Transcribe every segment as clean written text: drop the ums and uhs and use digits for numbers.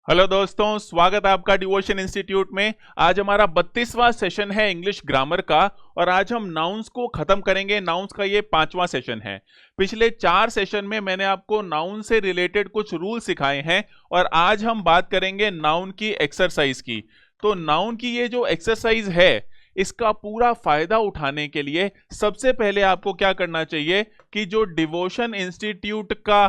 Hello दोस्तों, स्वागत है आपका डिवोशन इंस्टीट्यूट में। आज हमारा 32वां सेशन है इंग्लिश ग्रामर का और आज हम नाउन्स को खत्म करेंगे। नाउन्स का ये 5वां सेशन है। पिछले 4 सेशन में मैंने आपको नाउन से रिलेटेड कुछ रूल सिखाए हैं और आज हम बात करेंगे नाउन की एक्सरसाइज की। तो नाउन की ये जो एक्सरसाइज है, इसका पूरा फायदा उठाने के लिए सबसे पहले आपको क्या करना चाहिए कि जो डिवोशन इंस्टीट्यूट का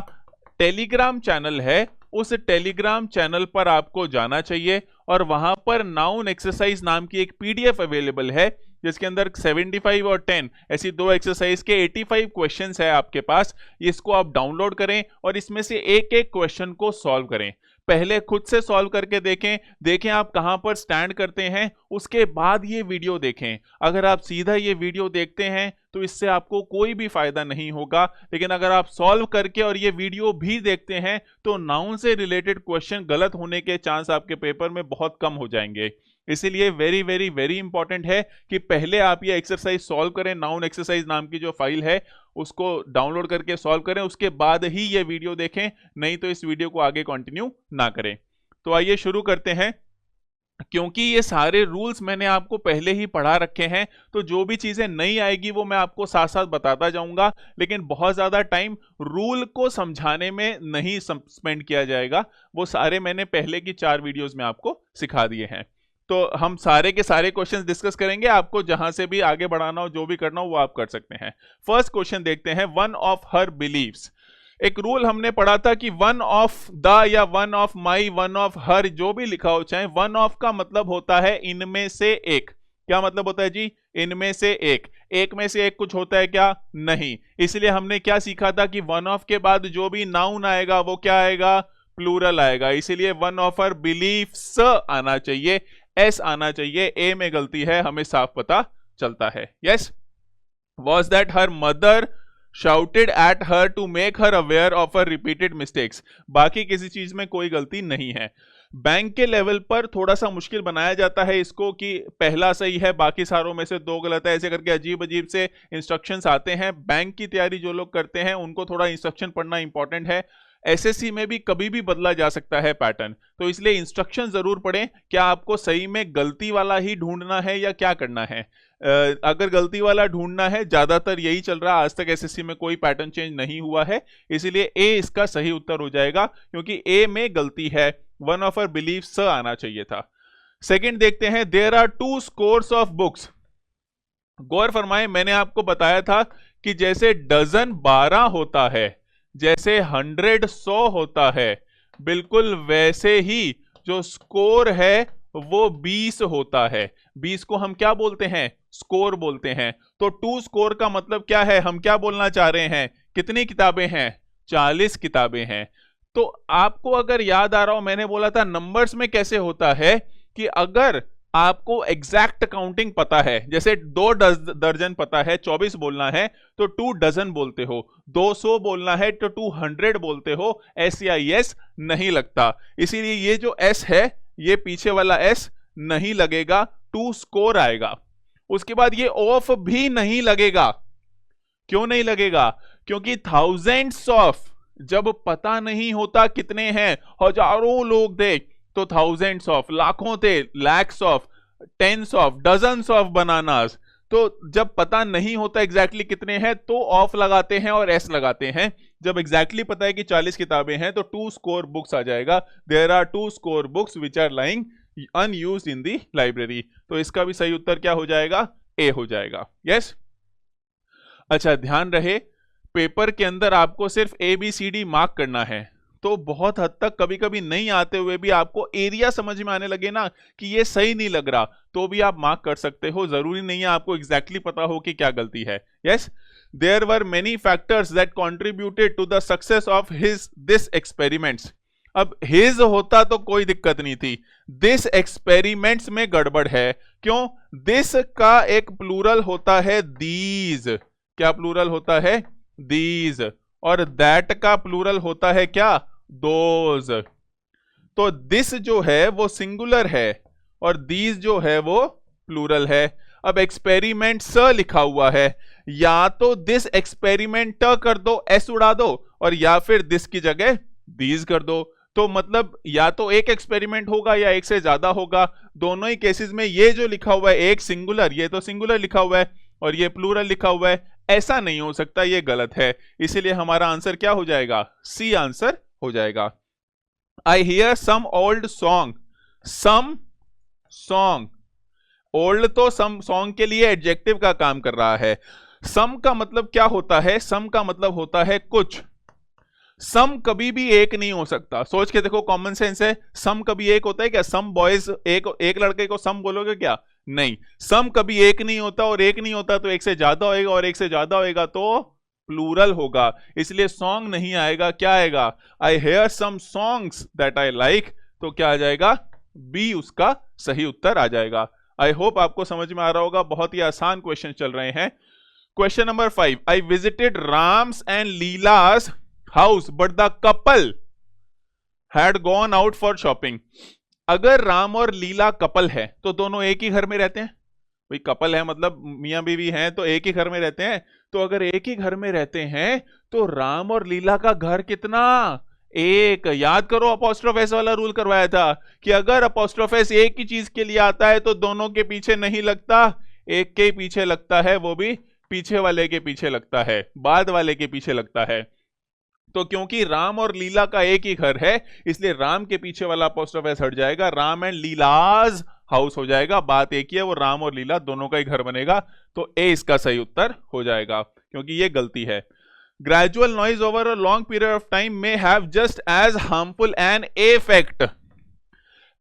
टेलीग्राम चैनल है, उस टेलीग्राम चैनल पर आपको जाना चाहिए और वहां पर नाउन एक्सरसाइज नाम की एक पीडीएफ अवेलेबल है जिसके अंदर 75 और 10 ऐसी 2 एक्सरसाइज के 85 क्वेश्चंस है आपके पास। इसको आप डाउनलोड करें और इसमें से एक एक क्वेश्चन को सॉल्व करें। पहले खुद से सॉल्व करके देखें आप कहां पर स्टैंड करते हैं, उसके बाद ये वीडियो देखें। अगर आप सीधा ये वीडियो देखते हैं तो इससे आपको कोई भी फायदा नहीं होगा, लेकिन अगर आप सॉल्व करके और ये वीडियो भी देखते हैं तो नाउन से रिलेटेड क्वेश्चन गलत होने के चांस आपके पेपर में बहुत कम हो जाएंगे। इसीलिए वेरी वेरी वेरी इंपॉर्टेंट है कि पहले आप ये एक्सरसाइज सॉल्व करें। नाउन एक्सरसाइज नाम की जो फाइल है उसको डाउनलोड करके सॉल्व करें, उसके बाद ही ये वीडियो देखें, नहीं तो इस वीडियो को आगे कंटिन्यू ना करें। तो आइए शुरू करते हैं। क्योंकि ये सारे रूल्स मैंने आपको पहले ही पढ़ा रखे हैं, तो जो भी चीजें नई आएगी वो मैं आपको साथ साथ बताता जाऊंगा, लेकिन बहुत ज्यादा टाइम रूल को समझाने में नहीं स्पेंड किया जाएगा। वो सारे मैंने पहले की 4 वीडियोस में आपको सिखा दिए हैं। तो हम सारे के सारे क्वेश्चंस डिस्कस करेंगे। आपको जहां से भी आगे बढ़ाना हो, जो भी करना हो, वो आप कर सकते हैं। फर्स्ट क्वेश्चन देखते हैं। One of her beliefs. एक रूल हमने पढ़ा था कि वन ऑफ द या one of my, one of her, जो भी लिखा हो, चाहे वन ऑफ का मतलब होता है इनमें से एक। क्या मतलब होता है जी? इनमें से एक। एक में से एक कुछ होता है क्या? नहीं। इसलिए हमने क्या सीखा था कि वन ऑफ के बाद जो भी नाउन आएगा वो क्या आएगा? प्लूरल आएगा। इसीलिए वन ऑफ हर बिलीव्स आना चाहिए, एस आना चाहिए। ए में गलती है, हमें साफ पता चलता है। Yes. Was that her mother shouted at her to make her aware of her repeated mistakes। बाकी किसी चीज में कोई गलती नहीं है। बैंक के लेवल पर थोड़ा सा मुश्किल बनाया जाता है इसको कि पहला सही है, बाकी सारों में से 2 गलत है, ऐसे करके अजीब अजीब से इंस्ट्रक्शंस आते हैं। बैंक की तैयारी जो लोग करते हैं उनको थोड़ा इंस्ट्रक्शन पढ़ना इंपॉर्टेंट है। एसएससी में भी कभी भी बदला जा सकता है पैटर्न, तो इसलिए इंस्ट्रक्शन जरूर पढ़ें। क्या आपको सही में गलती वाला ही ढूंढना है या क्या करना है? अगर गलती वाला ढूंढना है, ज्यादातर यही चल रहा है, आज तक एसएससी में कोई पैटर्न चेंज नहीं हुआ है, इसीलिए ए इसका सही उत्तर हो जाएगा, क्योंकि ए में गलती है। वन ऑफ आवर बिलीव स आना चाहिए था। सेकंड देखते हैं। There are 2 scores of books. गौर फरमाएं, मैंने आपको बताया था कि जैसे डजन 12 होता है, जैसे 100 100 होता है, बिल्कुल वैसे ही जो स्कोर है वो 20 होता है। 20 को हम क्या बोलते हैं? स्कोर बोलते हैं। तो 2 स्कोर का मतलब क्या है? हम क्या बोलना चाह रहे हैं? कितनी किताबें हैं? 40 किताबें हैं। तो आपको अगर याद आ रहा हो, मैंने बोला था नंबर्स में कैसे होता है कि अगर आपको एग्जैक्ट काउंटिंग पता है, जैसे 2 दर्जन पता है, 24 बोलना है तो 2 डजन बोलते हो, 200 बोलना है तो 200 बोलते हो, एस या एस नहीं लगता। इसीलिए ये जो एस है, ये पीछे वाला एस नहीं लगेगा, 2 स्कोर आएगा। उसके बाद ये ऑफ भी नहीं लगेगा। क्यों नहीं लगेगा? क्योंकि थाउजेंड्स ऑफ, जब पता नहीं होता कितने हैं, हजारों लोग थे तो थाउजेंड्स ऑफ, लाखों थे, lakhs of, tens of, dozens of bananas. तो जब पता नहीं होता एग्जैक्टली कितने हैं तो ऑफ लगाते हैं और एस लगाते हैं। जब एग्जैक्टली पता है कि 40 किताबें हैं तो 2 स्कोर बुक्स आ जाएगा। There are 2 score books which are lying unused in the library. तो इसका भी सही उत्तर क्या हो जाएगा? ए हो जाएगा। यस। अच्छा, ध्यान रहे, पेपर के अंदर आपको सिर्फ ABCD मार्क करना है, तो बहुत हद तक कभी कभी नहीं आते हुए भी आपको एरिया समझ में आने लगे ना कि ये सही नहीं लग रहा, तो भी आप मार्क कर सकते हो। जरूरी नहीं है आपको एग्जैक्टली पता हो कि क्या गलती है। Yes. There were many factors that contributed to the success of this experiments. अब हिज होता तो कोई दिक्कत नहीं थी, दिस एक्सपेरिमेंट्स में गड़बड़ है। क्यों? दिस का एक प्लूरल होता है दीज। क्या प्लूरल होता है? दीज। और दैट का प्लूरल होता है क्या? दोज। तो दिस जो है वो सिंगुलर है और दीज जो है वो प्लूरल है। अब एक्सपेरिमेंट स लिखा हुआ है, या तो दिस एक्सपेरिमेंट कर दो, एस उड़ा दो, और या फिर दिस की जगह दीज कर दो। तो मतलब या तो एक एक्सपेरिमेंट होगा या एक से ज्यादा होगा। दोनों ही केसेस में ये जो लिखा हुआ है एक सिंगुलर, ये तो सिंगुलर लिखा हुआ है और ये प्लूरल लिखा हुआ है, ऐसा नहीं हो सकता, ये गलत है। इसीलिए हमारा आंसर क्या हो जाएगा? सी आंसर हो जाएगा। I hear some old song, some song, old तो सम सॉन्ग के लिए एडजेक्टिव का काम कर रहा है। सम का मतलब क्या होता है? सम का मतलब होता है कुछ। सम कभी भी एक नहीं हो सकता, सोच के देखो, कॉमन सेंस है। सम कभी एक होता है क्या? सम बॉयज, एक लड़के को सम बोलोगे क्या? नहीं, सम कभी एक नहीं होता, और एक नहीं होता तो एक से ज्यादा होएगा, और एक से ज्यादा होएगा तो प्लूरल होगा, इसलिए सॉन्ग नहीं आएगा। क्या आएगा? I hear some songs that I like, तो क्या आ जाएगा? बी उसका सही उत्तर आ जाएगा। आई होप आपको समझ में आ रहा होगा, बहुत ही आसान क्वेश्चन चल रहे हैं। Question number 5, I visited Ram's and leelas house but the couple had gone out for shopping. अगर राम और लीला कपल है तो दोनों एक ही घर में रहते हैं। भाई कपल है मतलब मियां बीवी हैं तो एक ही घर में रहते हैं। तो अगर एक ही घर में रहते हैं तो राम और लीला का घर कितना? एक। याद करो, अपॉस्ट्रोफ एस वाला रूल करवाया था कि अगर अपॉस्ट्रोफ एस एक ही चीज के लिए आता है तो दोनों के पीछे नहीं लगता, एक के पीछे लगता है, वो भी पीछे वाले के पीछे लगता है, बाद वाले के पीछे लगता है। तो क्योंकि राम और लीला का एक ही घर है, इसलिए राम के पीछे वाला अपॉस्ट्रोफ एस हट जाएगा, राम एंड लीलाज हाउस हो जाएगा। बात एक ही है, वो राम और लीला दोनों का ही घर बनेगा, तो ए इसका सही उत्तर हो जाएगा, क्योंकि ये गलती है। Gradual noise over a long period of time may have just as harmful an effect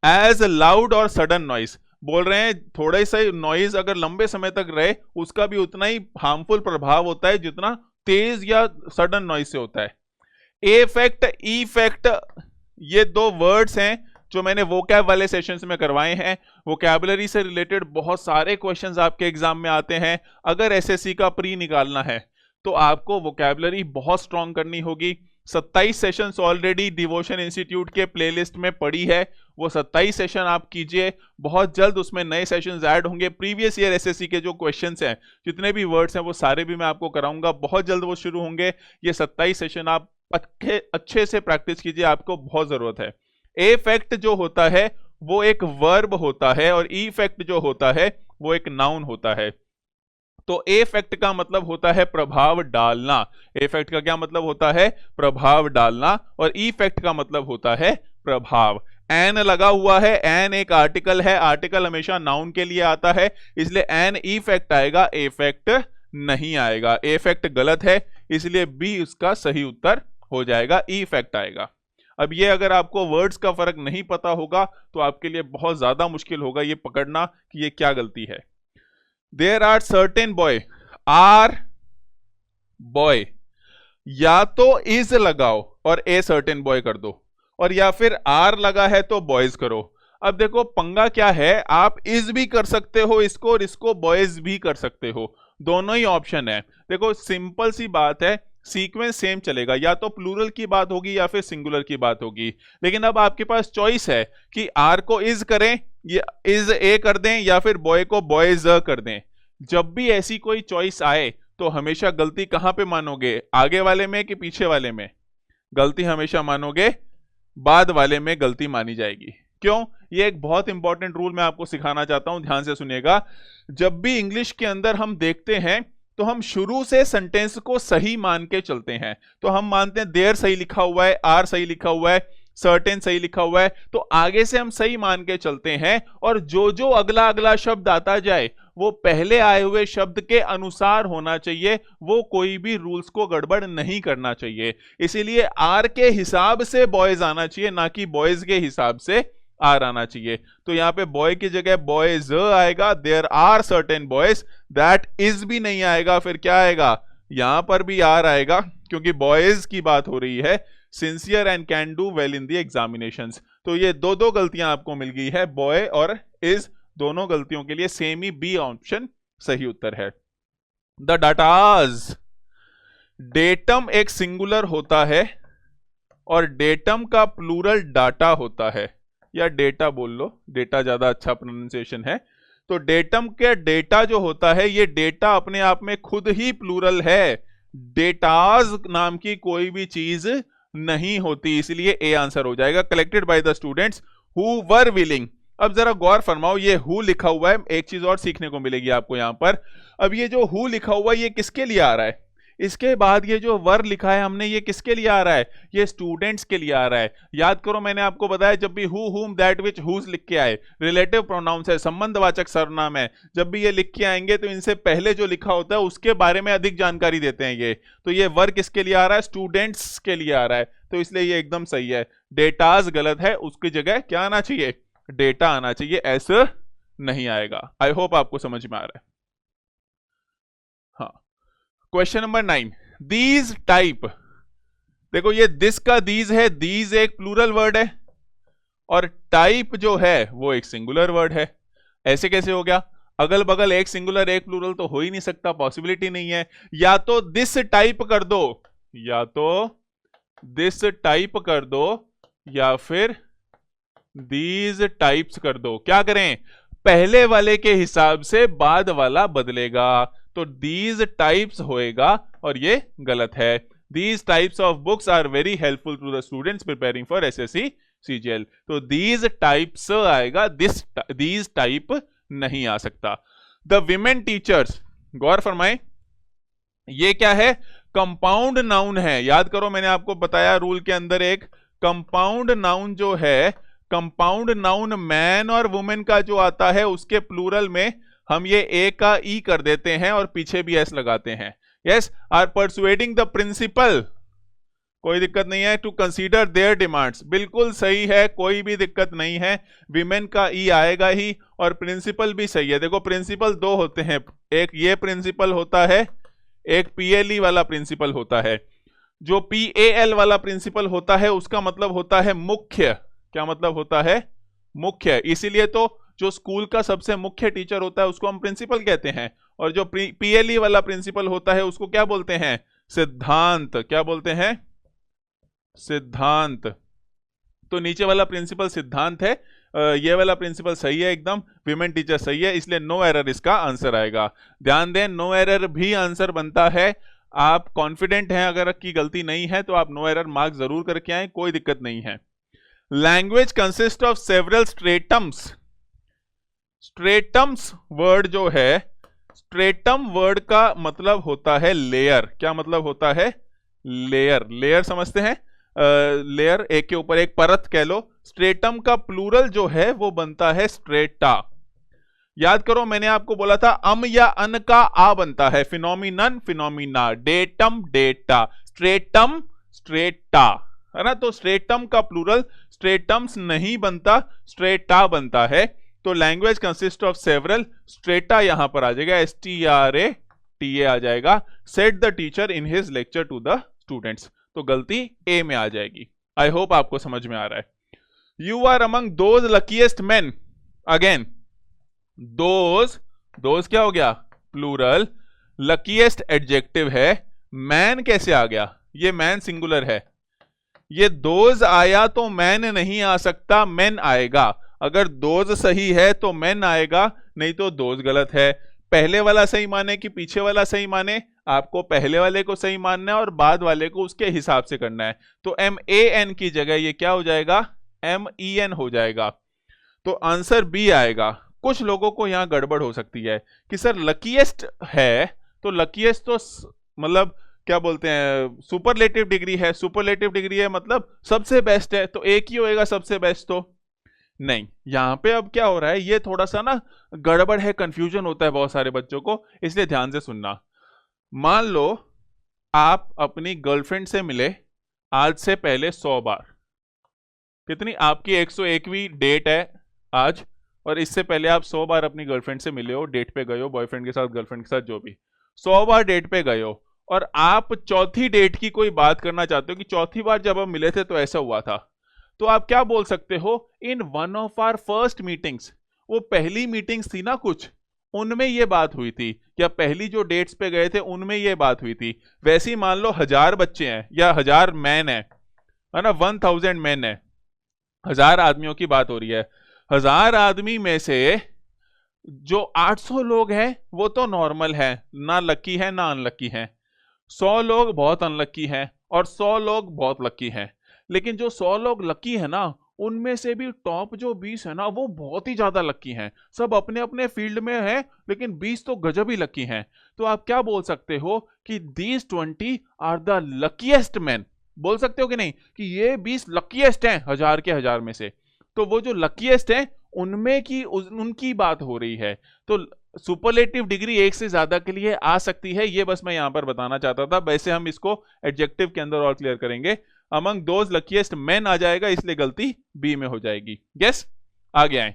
as loud और सडन नॉइज। बोल रहे हैं थोड़ा सा नॉइज अगर लंबे समय तक रहे उसका भी उतना ही हार्मफुल प्रभाव होता है जितना तेज या सडन नॉइज से होता है। इफेक्ट, इफेक्ट, ये दो वर्ड्स हैं जो मैंने वोकैब वाले सेशंस में करवाए हैं। वोकैबुलरी से रिलेटेड बहुत सारे क्वेश्चंस आपके एग्जाम में आते हैं। अगर एसएससी का प्री निकालना है तो आपको वोकैबुलरी बहुत स्ट्रांग करनी होगी। 27 सेशंस ऑलरेडी डिवोशन इंस्टीट्यूट के प्लेलिस्ट में पड़ी है, वो 27 सेशन आप कीजिए। बहुत जल्द उसमें नए सेशंस ऐड होंगे। प्रीवियस ईयर एसएससी के जो क्वेश्चंस हैं, जितने भी वर्ड्स हैं, वो सारे भी मैं आपको कराऊंगा, बहुत जल्द वो शुरू होंगे। ये 27 सेशन आप अच्छे से प्रैक्टिस कीजिए, आपको बहुत जरूरत है। इफेक्ट जो होता है वो एक वर्ब होता है और इफेक्ट जो होता है वो एक नाउन होता है। तो इफेक्ट का मतलब होता है प्रभाव डालना। इफेक्ट का क्या मतलब होता है? प्रभाव डालना। और इफेक्ट का मतलब होता है प्रभाव। एन लगा हुआ है, एन एक आर्टिकल है, आर्टिकल हमेशा नाउन के लिए आता है, इसलिए एन इफेक्ट आएगा, इफेक्ट नहीं आएगा। इफेक्ट गलत है, इसलिए बी उसका सही उत्तर हो जाएगा, इफेक्ट आएगा। अब ये अगर आपको वर्ड्स का फर्क नहीं पता होगा तो आपके लिए बहुत ज्यादा मुश्किल होगा ये पकड़ना कि ये क्या गलती है। There are certain boy, are boy, या तो इज लगाओ और ए सर्टेन बॉय कर दो, और या फिर आर लगा है तो बॉयज करो। अब देखो पंगा क्या है, आप इज भी कर सकते हो इसको और इसको बॉयज भी कर सकते हो, दोनों ही ऑप्शन है। देखो सिंपल सी बात है, सीक्वेंस सेम चलेगा, या तो प्लूरल की बात होगी या फिर सिंगुलर की बात होगी। लेकिन अब आपके पास चॉइस है कि आर को इज करें, या इज ए कर दें, या फिर बॉय को बॉयज कर दें। जब भी ऐसी कोई चॉइस आए तो हमेशा गलती कहां पे मानोगे? आगे वाले में कि पीछे वाले में? गलती हमेशा मानोगे बाद वाले में गलती मानी जाएगी। क्यों? ये एक बहुत इंपॉर्टेंट रूल मैं आपको सिखाना चाहता हूं, ध्यान से सुनिएगा। जब भी इंग्लिश के अंदर हम देखते हैं तो हम शुरू से सेंटेंस को सही मान के चलते हैं। तो हम मानते हैं देयर सही लिखा हुआ है, आर सही लिखा हुआ है, सर्टेन सही लिखा हुआ है, तो आगे से हम सही मान के चलते हैं, और जो जो अगला अगला शब्द आता जाए वो पहले आए हुए शब्द के अनुसार होना चाहिए, वो कोई भी रूल्स को गड़बड़ नहीं करना चाहिए। इसीलिए आर के हिसाब से बॉयज आना चाहिए, ना कि बॉयज के हिसाब से आर आना चाहिए। तो यहां पे बॉय की जगह बॉयज आएगा, there are certain boys, that is भी नहीं आएगा, फिर क्या आएगा? यहां पर भी आर आएगा, क्योंकि बॉयज की बात हो रही है। Sincere and can do well in the examinations. तो ये दो दो गलतियां आपको मिल गई है, बॉय और इज, दोनों गलतियों के लिए सेम ही बी ऑप्शन सही उत्तर है। द डाटाज, डेटम एक सिंगुलर होता है और डेटम का प्लूरल डाटा होता है, या डेटा बोल लो, डेटा ज्यादा अच्छा प्रोनाउंसिएशन है। तो डेटम के डेटा जो होता है, ये डेटा अपने आप में खुद ही प्लूरल है। डेटाज नाम की कोई भी चीज नहीं होती, इसलिए ए आंसर हो जाएगा। Collected by the students who were willing. अब जरा गौर फरमाओ, ये हु लिखा हुआ है, एक चीज और सीखने को मिलेगी आपको यहां पर। अब ये जो हु लिखा हुआ है ये किसके लिए आ रहा है? इसके बाद ये जो वर लिखा है हमने, ये किसके लिए आ रहा है? ये स्टूडेंट्स के लिए आ रहा है। याद करो मैंने आपको बताया, जब भी हु, हुम, दैट, विच, हुज लिख के आए, रिलेटिव प्रोनाउंस है, संबंधवाचक सर्वनाम है, जब भी ये लिख के आएंगे तो इनसे पहले जो लिखा होता है उसके बारे में अधिक जानकारी देते हैं ये। तो ये वर किसके लिए आ रहा है? स्टूडेंट्स के लिए आ रहा है, तो इसलिए ये एकदम सही है। डेटाज गलत है, उसकी जगह क्या आना चाहिए? डेटा आना चाहिए, ऐसे नहीं आएगा। आई होप आपको समझ में आ रहा है। हाँ, क्वेश्चन नंबर 9, दीज टाइप। देखो ये दिस का दीज है, दीज एक प्लूरल वर्ड है और टाइप जो है वो एक सिंगुलर वर्ड है। ऐसे कैसे हो गया? अगल बगल एक सिंगुलर एक प्लूरल तो हो ही नहीं सकता, पॉसिबिलिटी नहीं है। या तो दिस टाइप कर दो, या तो दिस टाइप कर दो, या फिर दीज टाइप्स कर दो। क्या करें? पहले वाले के हिसाब से बाद वाला बदलेगा, तो दीज टाइप्स होएगा और ये गलत है। These types of books are very helpful to the students preparing for SSC CGL. तो दीज टाइप्स आएगा, दीज टाइप नहीं आ सकता। द विमेन टीचर्स, गौर फरमाएं, ये क्या है? कंपाउंड नाउन है। याद करो मैंने आपको बताया रूल के अंदर, एक कंपाउंड नाउन जो है, कंपाउंड नाउन मैन और वुमेन का जो आता है उसके प्लूरल में हम ये ए का ई कर देते हैं और पीछे भी एस लगाते हैं। Yes, are persuading the principal, कोई दिक्कत नहीं है, टू कंसीडर देयर डिमांड्स, बिल्कुल सही है, कोई भी दिक्कत नहीं है। विमेन का ई आएगा ही, और प्रिंसिपल भी सही है। देखो प्रिंसिपल दो होते हैं, एक ये प्रिंसिपल होता है, एक पीएलई वाला प्रिंसिपल होता है। जो पीएल वाला प्रिंसिपल होता है उसका मतलब होता है मुख्य। क्या मतलब होता है? मुख्य। इसीलिए तो जो स्कूल का सबसे मुख्य टीचर होता है उसको हम प्रिंसिपल कहते हैं, और जो पीएलई वाला प्रिंसिपल होता है उसको क्या बोलते हैं? सिद्धांत। क्या बोलते हैं? सिद्धांत। तो नीचे वाला प्रिंसिपल सिद्धांत है, ये वाला प्रिंसिपल सही है एकदम, विमेन टीचर सही है, इसलिए नो एरर इसका आंसर आएगा। ध्यान दें, नो एरर भी आंसर बनता है। आप कॉन्फिडेंट हैं अगर की गलती नहीं है तो आप नो एरर मार्क जरूर करके आए, कोई दिक्कत नहीं है। Language consist of several stratums. Stratums word जो है, स्ट्रेटम वर्ड का मतलब होता है लेयर। क्या मतलब होता है? लेयर। लेयर समझते हैं? लेयर, एक के ऊपर एक परत कह लो। स्ट्रेटम का प्लूरल जो है वो बनता है स्ट्रेटा। याद करो मैंने आपको बोला था अम या अन का आ बनता है, phenomenon, phenomena, datum, data, stratum, strata, है ना। तो स्ट्रेटम का प्लूरल स्ट्रेटम्स नहीं बनता, स्ट्रेटा बनता है। तो language consist of several, strata यहां पर आ जाएगा, STRATA आ जाएगा। Set the teacher in his lecture to the students, तो गलती ए में आ जाएगी। आई होप आपको समझ में आ रहा है। You are among those luckiest man, again those क्या हो गया? प्लूरल। लकीएस्ट एडजेक्टिव है, मैन कैसे आ गया? ये मैन सिंगुलर है, ये दोज आया तो मैन नहीं आ सकता, मैन आएगा। अगर दोज सही है तो मैन आएगा, नहीं तो दोज गलत है। पहले वाला सही माने कि पीछे वाला सही माने? आपको पहले वाले को सही मानना है और बाद वाले को उसके हिसाब से करना है। तो MAN की जगह ये क्या हो जाएगा? MEN हो जाएगा। तो आंसर बी आएगा। कुछ लोगों को यहां गड़बड़ हो सकती है कि सर लकीएस्ट है, तो लकीएस्ट तो मतलब क्या बोलते हैं, सुपरलेटिव डिग्री है। सुपरलेटिव डिग्री है मतलब सबसे बेस्ट है, तो एक ही होएगा सबसे बेस्ट। तो नहीं, यहां पे अब क्या हो रहा है, ये थोड़ा सा ना गड़बड़ है, कंफ्यूजन होता है बहुत सारे बच्चों को, इसलिए ध्यान से सुनना। मान लो आप अपनी गर्लफ्रेंड से मिले आज से पहले 100 बार। कितनी? आपकी 101वीं डेट है आज, और इससे पहले आप 100 बार अपनी गर्लफ्रेंड से मिले हो, डेट पे गए हो, बॉयफ्रेंड के साथ, गर्लफ्रेंड के साथ, जो भी 100 बार डेट पे गए हो, और आप चौथी डेट की कोई बात करना चाहते हो कि चौथी बार जब हम मिले थे तो ऐसा हुआ था। तो आप क्या बोल सकते हो? In one of our first meetings, वो पहली मीटिंग्स थी ना कुछ, उनमें ये बात हुई थी, या पहली जो डेट्स पे गए थे उनमें ये बात हुई थी। वैसे ही मान लो 1000 बच्चे हैं या 1000 मैन है ना, 1000 मैन है, 1000 आदमियों की बात हो रही है। 1000 आदमी में से जो 800 लोग हैं वो तो नॉर्मल है, ना लकी है ना अनलकी है। 100 लोग बहुत अनलकी हैं और 100 लोग बहुत लकी हैं। लेकिन जो 100 लोग लकी है ना, उनमें से भी टॉप जो 20 है ना, वो बहुत ही ज्यादा लकी हैं। सब अपने अपने फील्ड में हैं, लेकिन 20 तो गजब ही लकी हैं। तो आप क्या बोल सकते हो कि these 20 are the luckiest man. बोल सकते हो कि नहीं कि ये 20 लकीएस्ट हैं 1000 के 1000 में से। तो वो जो लकीएस्ट हैं उनमें की उनकी बात हो रही है। तो सुपरलेटिव डिग्री एक से ज्यादा के लिए आ सकती है, ये बस मैं यहां पर बताना चाहता था। वैसे हम इसको एडजेक्टिव के अंदर और क्लियर करेंगे। अमंग दोज लकीएस्ट मैन आ जाएगा, इसलिए गलती बी में हो जाएगी। यस, आगे आए।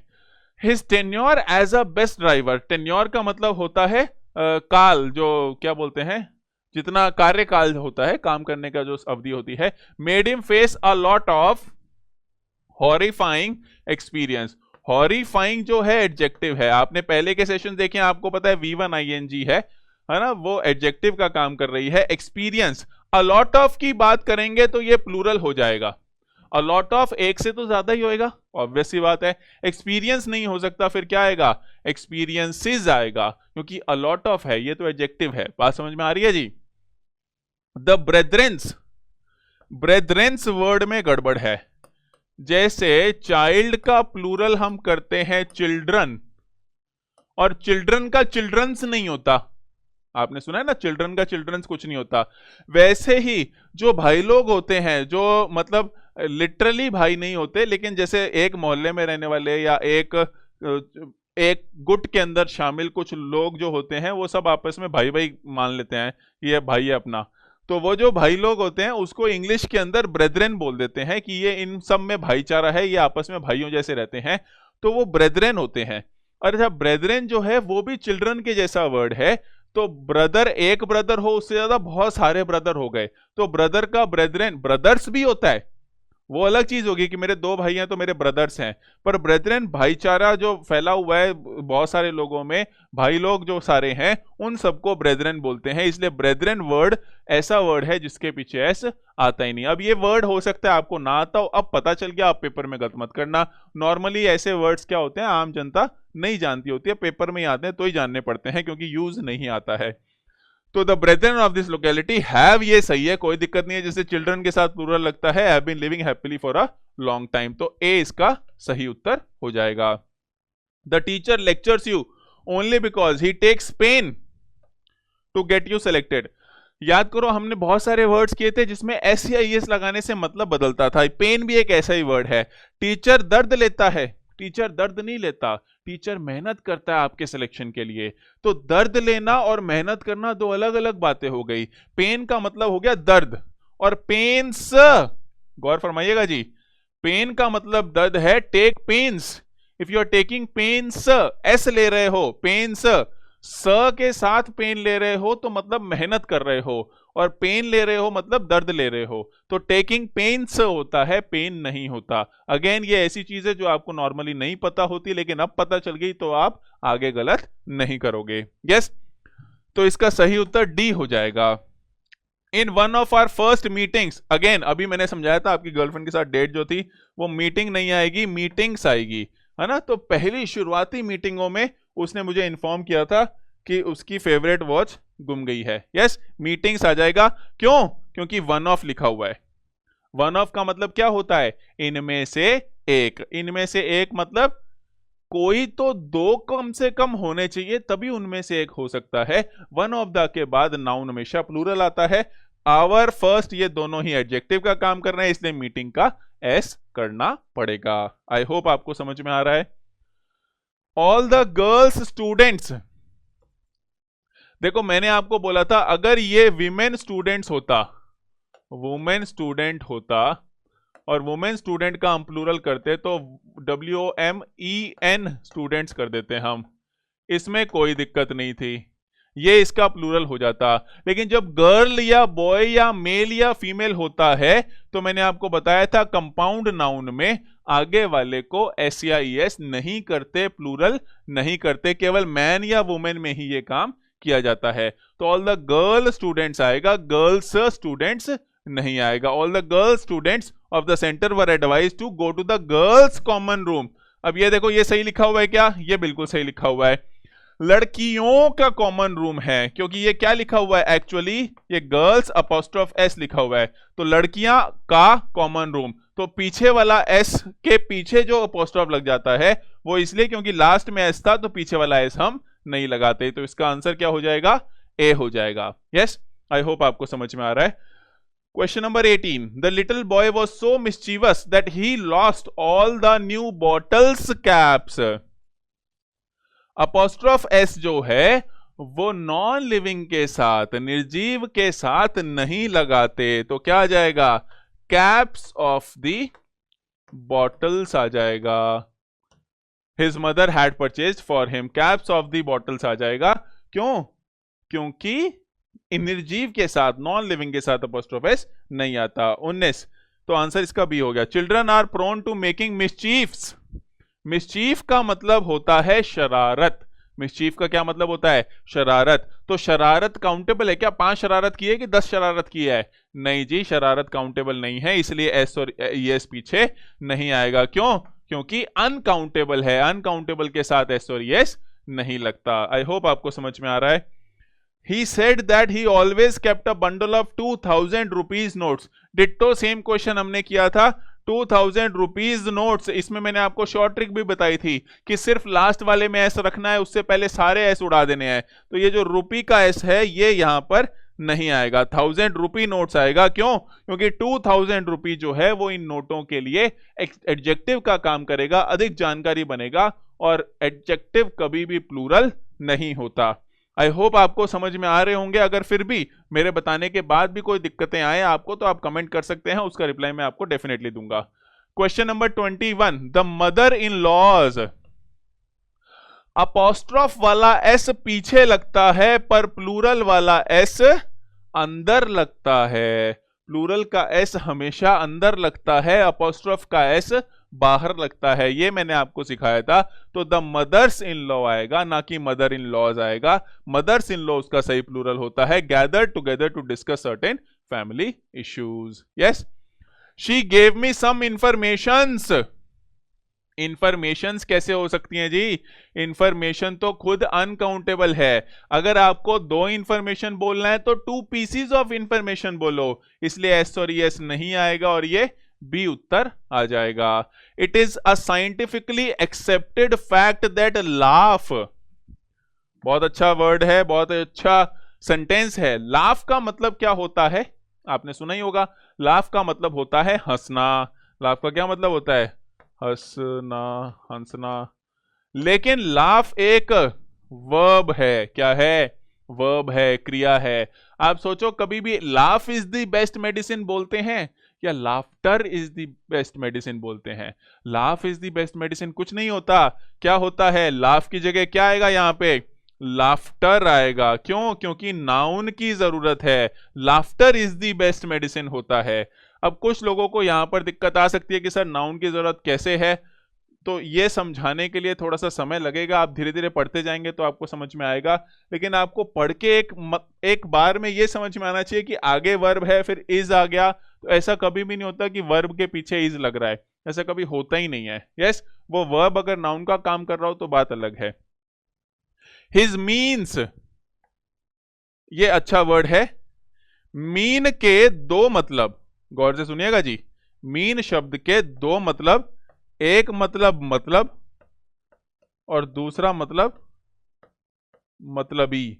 His tenure as a best driver. Tenure का मतलब होता है काल, जो क्या बोलते हैं, जितना कार्यकाल होता है, काम करने का जो अवधि होती है। Made him face a lot of horrifying experience. Horrifying जो है एडजेक्टिव है, आपने पहले के सेशन देखे, आपको पता है V1 ING है ना, वो एडजेक्टिव का काम कर रही है। एक्सपीरियंस, अ लॉट ऑफ की बात करेंगे तो ये प्लूरल हो जाएगा। अ लॉट ऑफ एक से तो ज्यादा ही होएगा, ऑब्वियस सी बात है। एक्सपीरियंस नहीं हो सकता, फिर क्या आएगा, एक्सपीरियंसेस आएगा, क्योंकि अ लॉट ऑफ है, ये तो एडजेक्टिव है। बात समझ में आ रही है जी। द ब्रेथरेंस, ब्रेथरेंस वर्ड में गड़बड़ है। जैसे चाइल्ड का प्लूरल हम करते हैं चिल्ड्रन, और चिल्ड्रन का चिल्ड्रंस नहीं होता। आपने सुना है ना, चिल्ड्रन का चिल्ड्रंस कुछ नहीं होता। वैसे ही जो भाई लोग होते हैं, जो मतलब लिटरली भाई नहीं होते, लेकिन जैसे एक मोहल्ले में रहने वाले या एक गुट के अंदर शामिल कुछ लोग जो होते हैं, वो सब आपस में भाई भाई मान लेते हैं, ये भाई है अपना। तो वो जो भाई लोग होते हैं उसको इंग्लिश के अंदर ब्रेदरेन बोल देते हैं कि ये इन सब में भाईचारा है, ये आपस में भाइयों जैसे रहते हैं, तो वो ब्रेदरेन होते हैं। और जब ब्रेदरेन जो है वो भी चिल्ड्रन के जैसा वर्ड है। तो ब्रदर, एक ब्रदर हो, उससे ज्यादा बहुत सारे ब्रदर हो गए, तो ब्रदर का ब्रेदरेन ब्रदर्स भी होता है। वो अलग चीज होगी कि मेरे 2 भाई हैं तो मेरे ब्रदर्स हैं, पर ब्रेदरेन भाईचारा जो फैला हुआ है बहुत सारे लोगों में, भाई लोग जो सारे हैं, उन सबको ब्रेदरेन बोलते हैं। इसलिए ब्रेदरेन वर्ड ऐसा वर्ड है जिसके पीछे एस आता ही नहीं। अब ये वर्ड हो सकता है आपको ना आता हो, अब पता चल गया, आप पेपर में गलत मत करना। नॉर्मली ऐसे वर्ड्स क्या होते हैं, आम जनता नहीं जानती होती है, पेपर में आते हैं तो ही जानने पड़ते हैं, क्योंकि यूज नहीं आता है। तो the brethren of this locality have, ये सही है, कोई दिक्कत नहीं है। जैसे चिल्ड्रन के साथ प्लूरल लगता है, have been living happily for a long time, तो ए इसका सही उत्तर हो जाएगा। The teacher lectures you only because he takes pain to get you selected. याद करो, हमने बहुत सारे वर्ड्स किए थे जिसमें एस या ईएस लगाने से मतलब बदलता था। पेन भी एक ऐसा ही वर्ड है। टीचर दर्द लेता है, टीचर दर्द नहीं लेता, टीचर मेहनत करता है आपके सिलेक्शन के लिए। तो दर्द लेना और मेहनत करना 2 अलग अलग बातें हो गई। पेन का मतलब हो गया दर्द, और पेन्स, गौर फरमाइएगा जी, पेन का मतलब दर्द है, take pains. If you are taking pains, S ले रहे हो, पेन्स, स के साथ पेन ले रहे हो तो मतलब मेहनत कर रहे हो, और पेन ले रहे हो मतलब दर्द ले रहे हो। तो टेकिंग पेन्स होता है, पेन नहीं होता। अगेन ये ऐसी चीज है जो आपको नॉर्मली नहीं पता होती, लेकिन अब पता चल गई तो आप आगे गलत नहीं करोगे। यस, तो इसका सही उत्तर डी हो जाएगा। In one of our first meetings, again अभी मैंने समझाया था आपकी गर्लफ्रेंड के साथ डेट जो थी वो मीटिंग नहीं आएगी, मीटिंग्स आएगी, है ना। तो पहली शुरुआती मीटिंगों में उसने मुझे इन्फॉर्म किया था कि उसकी फेवरेट वॉच गुम गई है। यस, मीटिंग्स आ जाएगा। क्यों? क्योंकि वन ऑफ लिखा हुआ है। वन ऑफ का मतलब क्या होता है, इनमें से एक। इनमें से एक मतलब कोई तो 2 कम से कम होने चाहिए, तभी उनमें से एक हो सकता है। वन ऑफ द के बाद नाउन हमेशा प्लूरल आता है। आवर, फर्स्ट, ये दोनों ही एडजेक्टिव का काम कर रहे हैं, इसलिए मीटिंग का एस करना पड़ेगा। आई होप आपको समझ में आ रहा है। ऑल द गर्ल्स स्टूडेंट्स, देखो मैंने आपको बोला था अगर ये विमेन स्टूडेंट्स होता, वुमेन स्टूडेंट होता, और वुमेन स्टूडेंट का हम प्लूरल करते तो WOMEN स्टूडेंट्स कर देते हम, इसमें कोई दिक्कत नहीं थी, ये इसका प्लूरल हो जाता। लेकिन जब गर्ल या बॉय या मेल या फीमेल होता है तो मैंने आपको बताया था कंपाउंड नाउन में आगे वाले को एस या ईएस नहीं करते, प्लूरल नहीं करते, केवल मैन या वुमेन में ही ये काम किया जाता है। तो ऑल द गर्ल स्टूडेंट्स आएगा, गर्ल्स स्टूडेंट्स नहीं आएगा। All the girl students of the centre were advised to go to the girls common room. अब ये देखो, ये सही लिखा हुआ है क्या? ये बिल्कुल सही लिखा हुआ है। लड़कियों का कॉमन रूम है, क्योंकि ये क्या लिखा हुआ है, एक्चुअली ये गर्ल्स अपॉस्ट्रोफ एस लिखा हुआ है, तो लड़कियां का कॉमन रूम, तो पीछे वाला एस के पीछे जो अपॉस्ट्रोफ लग जाता है वो इसलिए क्योंकि लास्ट में एस था, तो पीछे वाला एस हम नहीं लगाते, तो इसका आंसर क्या हो जाएगा, ए हो जाएगा। यस, आई होप आपको समझ में आ रहा है। Question number 18, the little boy was so mischievous that he lost all the new bottles caps. Apostrophe S जो है वो नॉन लिविंग के साथ, निर्जीव के साथ नहीं लगाते, तो क्या आ जाएगा, कैप्स ऑफ द बॉटल्स आ जाएगा। His mother had purchased for him, caps of the bottles आ जाएगा। क्यों, क्योंकि निर्जीव के साथ, नॉन लिविंग के साथ अपॉस्ट्रोफ एस नहीं आता। 19, तो आंसर इसका बी हो गया। Children are prone to making mischiefs. Mischief का मतलब होता है शरारत। मिसचीफ का क्या मतलब होता है, शरारत। तो शरारत काउंटेबल है क्या, 5 शरारत की है कि 10 शरारत की है, नहीं जी, शरारत काउंटेबल नहीं है, इसलिए एस और एस पीछे नहीं आएगा। क्यों, क्योंकि अनकाउंटेबल है, अनकाउंटेबल के साथ एस और एस नहीं लगता। आई होप आपको समझ में आ रहा है। He said that he always kept a bundle of 2000 rupees notes. Ditto same question हमने किया था, 2000 रुपीज नोट्स। इसमें मैंने आपको शॉर्ट ट्रिक भी बताई थी कि सिर्फ लास्ट वाले में एस रखना है, उससे पहले सारे एस उड़ा देने हैं। तो ये जो रुपी का एस है ये यहां पर नहीं आएगा, 1000 रुपी नोट्स आएगा। क्यों, क्योंकि 2000 रुपी जो है वो इन नोटों के लिए एडजेक्टिव का काम करेगा, अधिक जानकारी बनेगा, और एडजेक्टिव कभी भी प्लूरल नहीं होता। आई होप आपको समझ में आ रहे होंगे। अगर फिर भी मेरे बताने के बाद भी कोई दिक्कतें आए आपको तो आप कमेंट कर सकते हैं, उसका रिप्लाई मैं आपको डेफिनेटली दूंगा। Question number 21, the mother in laws. Apostrophe वाला एस पीछे लगता है पर प्लूरल वाला एस अंदर लगता है। प्लूरल का एस हमेशा अंदर लगता है, अपॉस्ट्रोफ का एस बाहर लगता है, ये मैंने आपको सिखाया था। तो द मदर्स इन लॉ आएगा, ना कि मदर इन लॉज आएगा। मदर्स इन लॉ उसका सही प्लूरल होता है, gather together to discuss certain family issues. Yes, she gave me some informations. Informations कैसे हो सकती हैं जी, इंफॉर्मेशन तो खुद अनकाउंटेबल है। अगर आपको 2 इंफॉर्मेशन बोलना है तो 2 पीसीज ऑफ इंफॉर्मेशन बोलो, इसलिए एस और एस नहीं आएगा और ये बी उत्तर आ जाएगा। It is a scientifically accepted fact that laugh. बहुत अच्छा वर्ड है, बहुत अच्छा सेंटेंस है। लाफ का मतलब क्या होता है, आपने सुना ही होगा। लाफ का मतलब होता है हंसना। लाफ का क्या मतलब होता है, हंसना, हंसना। लेकिन लाफ एक वर्ब है, क्या है, वर्ब है, क्रिया है। आप सोचो, कभी भी laugh is the best medicine बोलते हैं या laughter is the best medicine बोलते हैं? Laugh is the best medicine कुछ नहीं होता। क्या होता है, लाफ की जगह क्या आएगा यहां पे, लाफ्टर आएगा। क्यों, क्योंकि नाउन की जरूरत है। Laughter is the best medicine होता है। अब कुछ लोगों को यहां पर दिक्कत आ सकती है कि सर नाउन की जरूरत कैसे है, तो ये समझाने के लिए थोड़ा सा समय लगेगा। आप धीरे धीरे पढ़ते जाएंगे तो आपको समझ में आएगा। लेकिन आपको पढ़ के एक बार में ये समझ में आना चाहिए कि आगे वर्ब है फिर इज आ गया, तो ऐसा कभी भी नहीं होता कि वर्ब के पीछे इज लग रहा है, ऐसा कभी होता ही नहीं है। यस, वो वर्ब अगर नाउन का काम कर रहा हो तो बात अलग है। हिज मीन्स, ये अच्छा वर्ड है। मीन के 2 मतलब, गौर से सुनिएगा जी, मीन शब्द के 2 मतलब, एक मतलब और दूसरा मतलबी।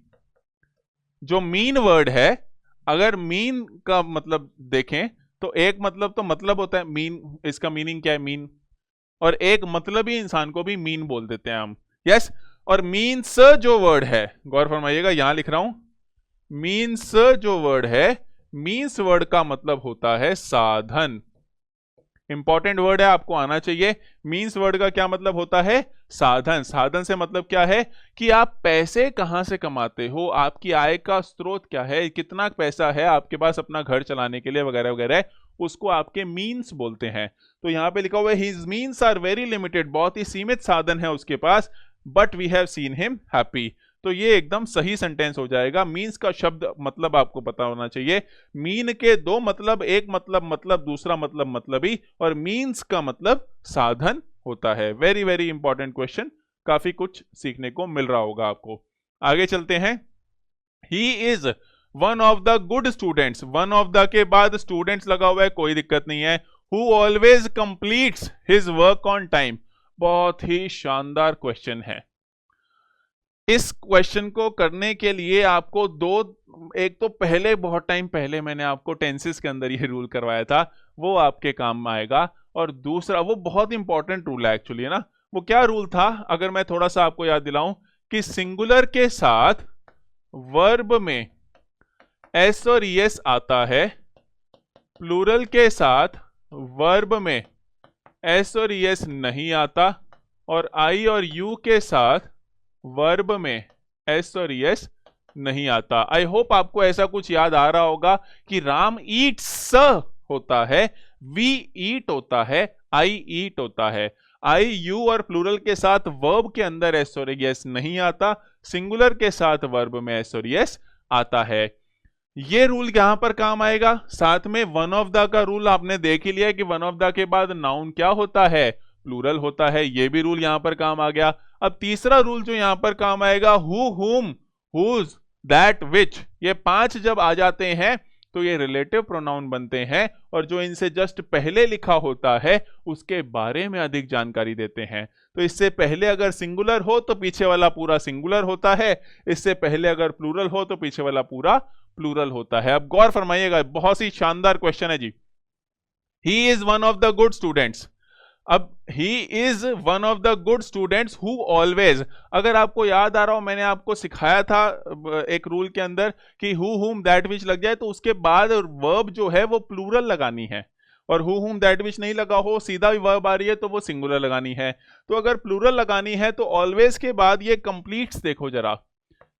जो मीन वर्ड है, अगर मीन का मतलब देखें तो एक मतलब तो मतलब होता है मीन, इसका मीनिंग क्या है मीन, और एक मतलबी इंसान को भी मीन बोल देते हैं हम। यस, और मीन्स जो वर्ड है, गौर फरमाइएगा, यहां लिख रहा हूं, मीन्स जो वर्ड है, मीन्स वर्ड का मतलब होता है साधन। इंपॉर्टेंट वर्ड है, आपको आना चाहिए। मीन्स वर्ड का क्या मतलब होता है, साधन। साधन से मतलब क्या है कि आप पैसे कहां से कमाते हो, आपकी आय का स्रोत क्या है, कितना पैसा है आपके पास अपना घर चलाने के लिए वगैरह वगैरह, उसको आपके मीन्स बोलते हैं। तो यहां पे लिखा हुआ है his means are very limited, बहुत ही सीमित साधन है उसके पास, but we have seen him happy. तो ये एकदम सही सेंटेंस हो जाएगा। मीन्स का शब्द मतलब आपको पता होना चाहिए। मीन के 2 मतलब, एक मतलब दूसरा मतलबी, और मीन्स का मतलब साधन होता है। वेरी वेरी इंपॉर्टेंट क्वेश्चन, काफी कुछ सीखने को मिल रहा होगा आपको। आगे चलते हैं। ही is one of the good students, one of the के बाद स्टूडेंट्स लगा हुआ है, कोई दिक्कत नहीं है। Who always completes his work on time, बहुत ही शानदार क्वेश्चन है। इस क्वेश्चन को करने के लिए आपको एक तो पहले बहुत टाइम पहले मैंने आपको टेंसेस के अंदर ये रूल करवाया था, वो आपके काम में आएगा। और दूसरा वो बहुत इंपॉर्टेंट रूल है एक्चुअली, है ना। वो क्या रूल था, अगर मैं थोड़ा सा आपको याद दिलाऊं, कि सिंगुलर के साथ वर्ब में एस और ईएस आता है, प्लूरल के साथ वर्ब में एस और ईएस नहीं आता, और आई और यू के साथ वर्ब में एस और ईएस नहीं आता। आई होप आपको ऐसा कुछ याद आ रहा होगा कि राम ईट्स होता है, वी ईट होता है, आई ईट होता है। आई यू और प्लूरल के साथ वर्ब के अंदर एस और ईएस नहीं आता, सिंगुलर के साथ वर्ब में एस और ईएस आता है। ये रूल यहां पर काम आएगा। साथ में वन ऑफ द का रूल आपने देख ही लिया कि वन ऑफ द के बाद नाउन क्या होता है, प्लूरल होता है। ये भी रूल यहां पर काम आ गया। अब तीसरा रूल जो यहां पर काम आएगा, हु, हुम, हुज, दैट, विच, ये 5 जब आ जाते हैं तो ये रिलेटिव प्रोनाउन बनते हैं, और जो इनसे जस्ट पहले लिखा होता है उसके बारे में अधिक जानकारी देते हैं। तो इससे पहले अगर सिंगुलर हो तो पीछे वाला पूरा सिंगुलर होता है, इससे पहले अगर प्लूरल हो तो पीछे वाला पूरा प्लूरल होता है। अब गौर फरमाइएगा, बहुत ही शानदार क्वेश्चन है जी। He is one of the good students. अब he is one of the good students who always, अगर आपको याद आ रहा हो, मैंने आपको सिखाया था एक रूल के अंदर कि हु, हुम, दैट, विच लग जाए तो उसके बाद वर्ब जो है वो प्लूरल लगानी है, और हु, हुम, दैट, विच नहीं लगा हो, सीधा वर्ब आ रही है तो वो सिंगुलर लगानी है। तो अगर प्लूरल लगानी है तो ऑलवेज के बाद ये कंप्लीट्स देखो जरा,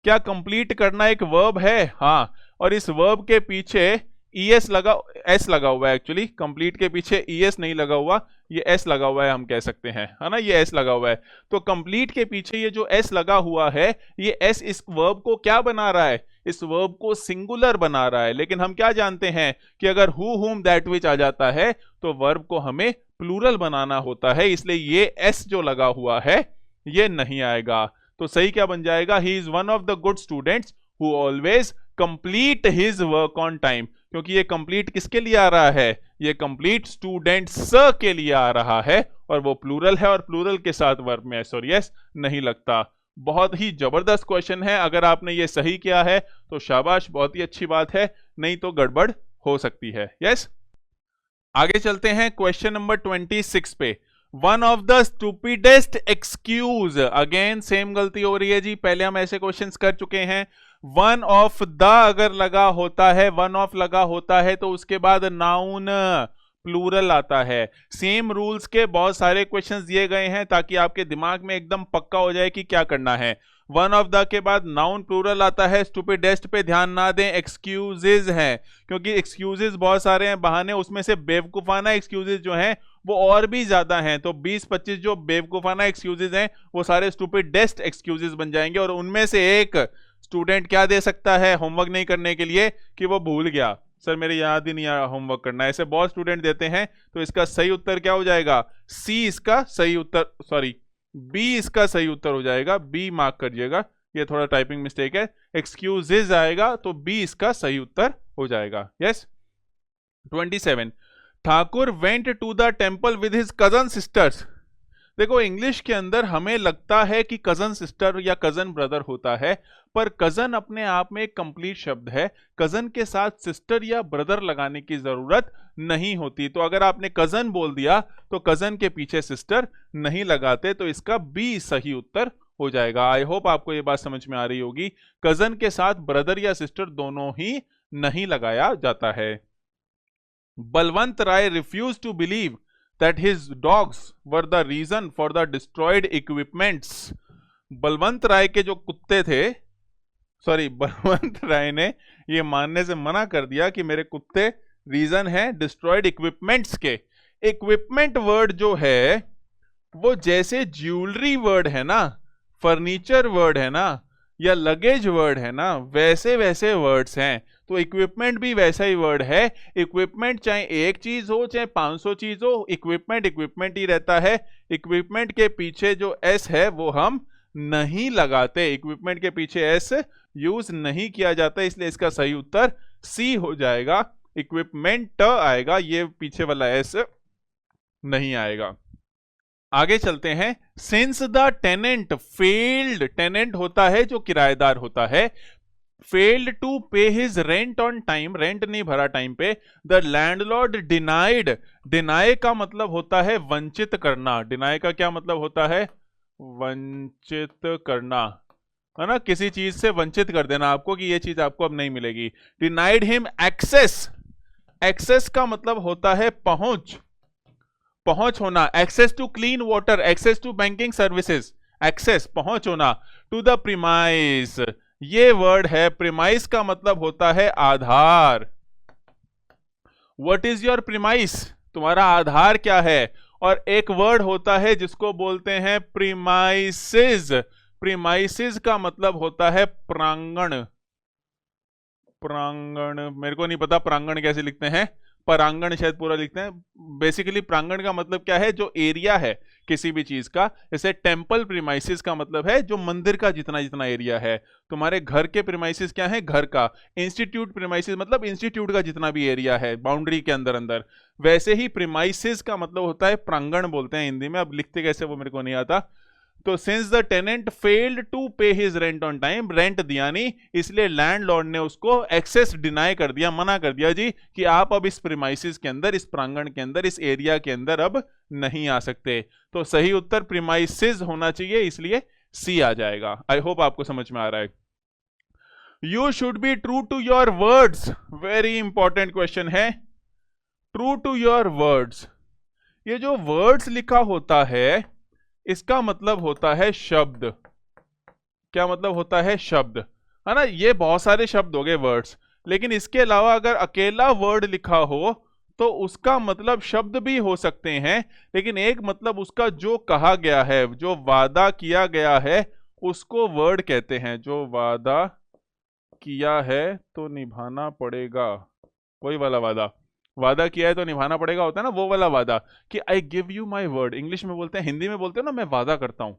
क्या कंप्लीट करना एक वर्ब है? हाँ, और इस वर्ब के पीछे एस लगा हुआ है। एक्चुअली कंप्लीट के पीछे एस नहीं लगा हुआ, ये एस लगा हुआ है, हम कह सकते हैं, है ना, ये एस लगा हुआ है। तो कंप्लीट के पीछे ये जो एस लगा हुआ है, ये एस इस वर्ब को क्या बना रहा है, इस वर्ब को सिंगुलर बना रहा है। लेकिन हम क्या जानते हैं कि अगर हु, हुम, दैट, विच आ जाता है तो वर्ब को हमें प्लूरल बनाना होता है, इसलिए ये एस जो लगा हुआ है ये नहीं आएगा। तो सही क्या बन जाएगा, ही is one of the good students who always complete his work on time, क्योंकि ये कंप्लीट किसके लिए आ रहा है, ये कंप्लीट स्टूडेंट्स के लिए आ रहा है, और वो प्लूरल है, और प्लूरल के साथ वर्ब में एस और यस नहीं लगता। बहुत ही जबरदस्त क्वेश्चन है। अगर आपने ये सही किया है तो शाबाश, बहुत ही अच्छी बात है, नहीं तो गड़बड़ हो सकती है। यस, आगे चलते हैं क्वेश्चन नंबर 26 पे। One of the stupidest excuse, again same गलती हो रही है जी, पहले हम ऐसे क्वेश्चंस कर चुके हैं। वन ऑफ द अगर लगा होता है, वन ऑफ लगा होता है तो उसके बाद नाउन प्लूरल आता है। सेम रूल्स के बहुत सारे क्वेश्चंस दिए गए हैं ताकि आपके दिमाग में एकदम पक्का हो जाए कि क्या करना है। वन ऑफ द के बाद नाउन प्लूरल आता है, स्टूपिडेस्ट पे ध्यान ना दें, एक्सक्यूजेज हैं, क्योंकि एक्सक्यूजेज बहुत सारे हैं, बहाने, उसमें से बेवकूफाना एक्सक्यूजेज जो हैं वो और भी ज्यादा हैं। तो 20-25 जो बेवकूफाना एक्सक्यूजेज हैं वो सारे स्टूपिडेस्ट एक्सक्यूजेज बन जाएंगे, और उनमें से एक स्टूडेंट क्या दे सकता है होमवर्क नहीं करने के लिए कि वो भूल गया, सर मेरे याद ही नहीं आया होमवर्क करना, ऐसे बहुत स्टूडेंट देते हैं। तो इसका सही उत्तर क्या हो जाएगा, सी इसका सही उत्तर, सॉरी बी इसका सही उत्तर हो जाएगा, बी मार्क करिएगा, ये थोड़ा टाइपिंग मिस्टेक है, एक्सक्यूजेज आएगा तो बी इसका सही उत्तर हो जाएगा। Yes. 27, Thakur went to the temple with his cousin sisters. देखो इंग्लिश के अंदर हमें लगता है कि कजन सिस्टर या कजन ब्रदर होता है, पर कजन अपने आप में एक कंप्लीट शब्द है, कजन के साथ सिस्टर या ब्रदर लगाने की जरूरत नहीं होती। तो अगर आपने कजन बोल दिया तो कजन के पीछे सिस्टर नहीं लगाते, तो इसका बी सही उत्तर हो जाएगा। आई होप आपको ये बात समझ में आ रही होगी, कजन के साथ ब्रदर या सिस्टर दोनों ही नहीं लगाया जाता है। Balwant Rai refuse to believe that his dogs were the reason for the destroyed equipments। Balwant Rai के जो कुत्ते थे, सॉरी बलवंत राय ने ये मानने से मना कर दिया कि मेरे कुत्ते रीजन है डिस्ट्रॉयड इक्विपमेंट्स के। इक्विपमेंट वर्ड जो है वो जैसे ज्वेलरी वर्ड है ना, फर्नीचर वर्ड है ना, या लगेज वर्ड है ना, वैसे वैसे वर्ड्स हैं। तो इक्विपमेंट भी वैसा ही वर्ड है। इक्विपमेंट चाहे एक चीज हो चाहे 500 चीज हो, इक्विपमेंट इक्विपमेंट ही रहता है। इक्विपमेंट के पीछे जो एस है वो हम नहीं लगाते, इक्विपमेंट के पीछे एस यूज नहीं किया जाता, इसलिए इसका सही उत्तर सी हो जाएगा। इक्विपमेंट आएगा, ये पीछे वाला एस नहीं आएगा। आगे चलते हैं। Since the tenant failed, tenant होता है जो किराएदार होता है, failed to pay his rent on time, rent नहीं भरा टाइम पे, द लैंडलॉर्ड डिनाइड, डिनाई का मतलब होता है वंचित करना, डिनाई का क्या मतलब होता है? वंचित करना, है ना, किसी चीज से वंचित कर देना आपको कि ये चीज आपको अब नहीं मिलेगी। डिनाइड हिम एक्सेस, एक्सेस का मतलब होता है पहुंच, पहुंच होना, access to clean water, access to banking services, access पहुंच होना, टू द प्रीमाइस, ये वर्ड है, प्रीमाइस का मतलब होता है आधार। व्हाट इज योर प्रीमाइस, तुम्हारा आधार क्या है? और एक वर्ड होता है जिसको बोलते हैं प्रीमाइसिस, प्रीमाइसिस का मतलब होता है प्रांगण, प्रांगण मेरे को नहीं पता प्रांगण कैसे लिखते हैं, परांगण शायद पूरा लिखते हैं। बेसिकली प्रांगण का मतलब क्या है? जो एरिया है किसी भी चीज का, जैसे टेम्पल प्रीमाइसिस का मतलब है जो मंदिर का जितना जितना एरिया है। तुम्हारे घर के प्रीमाइसिस क्या है? घर का। इंस्टीट्यूट प्रीमाइसिस मतलब इंस्टीट्यूट का जितना भी एरिया है बाउंड्री के अंदर अंदर। वैसे ही प्रीमाइसिस का मतलब होता है प्रांगण, बोलते हैं हिंदी में, अब लिखते कैसे वो मेरे को नहीं आता। तो since the tenant failed to pay his rent on time, rent दिया नहीं, इसलिए लैंडलॉर्ड ने उसको एक्सेस डिनाई कर दिया, मना कर दिया जी कि आप अब इस प्रीमाइसिस के अंदर, इस प्रांगण के अंदर, इस एरिया के अंदर अब नहीं आ सकते। तो सही उत्तर प्रीमाइसिस होना चाहिए, इसलिए सी आ जाएगा। आई होप आपको समझ में आ रहा है। You should be true to your words, very important question है। ट्रू टू योर वर्ड्स, ये जो वर्ड्स लिखा होता है इसका मतलब होता है शब्द। क्या मतलब होता है? शब्द, है ना। ये बहुत सारे शब्द हो गए वर्ड्स, लेकिन इसके अलावा अगर अकेला वर्ड लिखा हो तो उसका मतलब शब्द भी हो सकते हैं, लेकिन एक मतलब उसका जो कहा गया है, जो वादा किया गया है, उसको वर्ड कहते हैं। जो वादा किया है तो निभाना पड़ेगा, वही वाला वादा, वादा किया है तो निभाना पड़ेगा होता है ना, वो वाला वादा। कि I give you my word, English में बोलते हैं, हिंदी में बोलते हो ना मैं वादा करता हूं,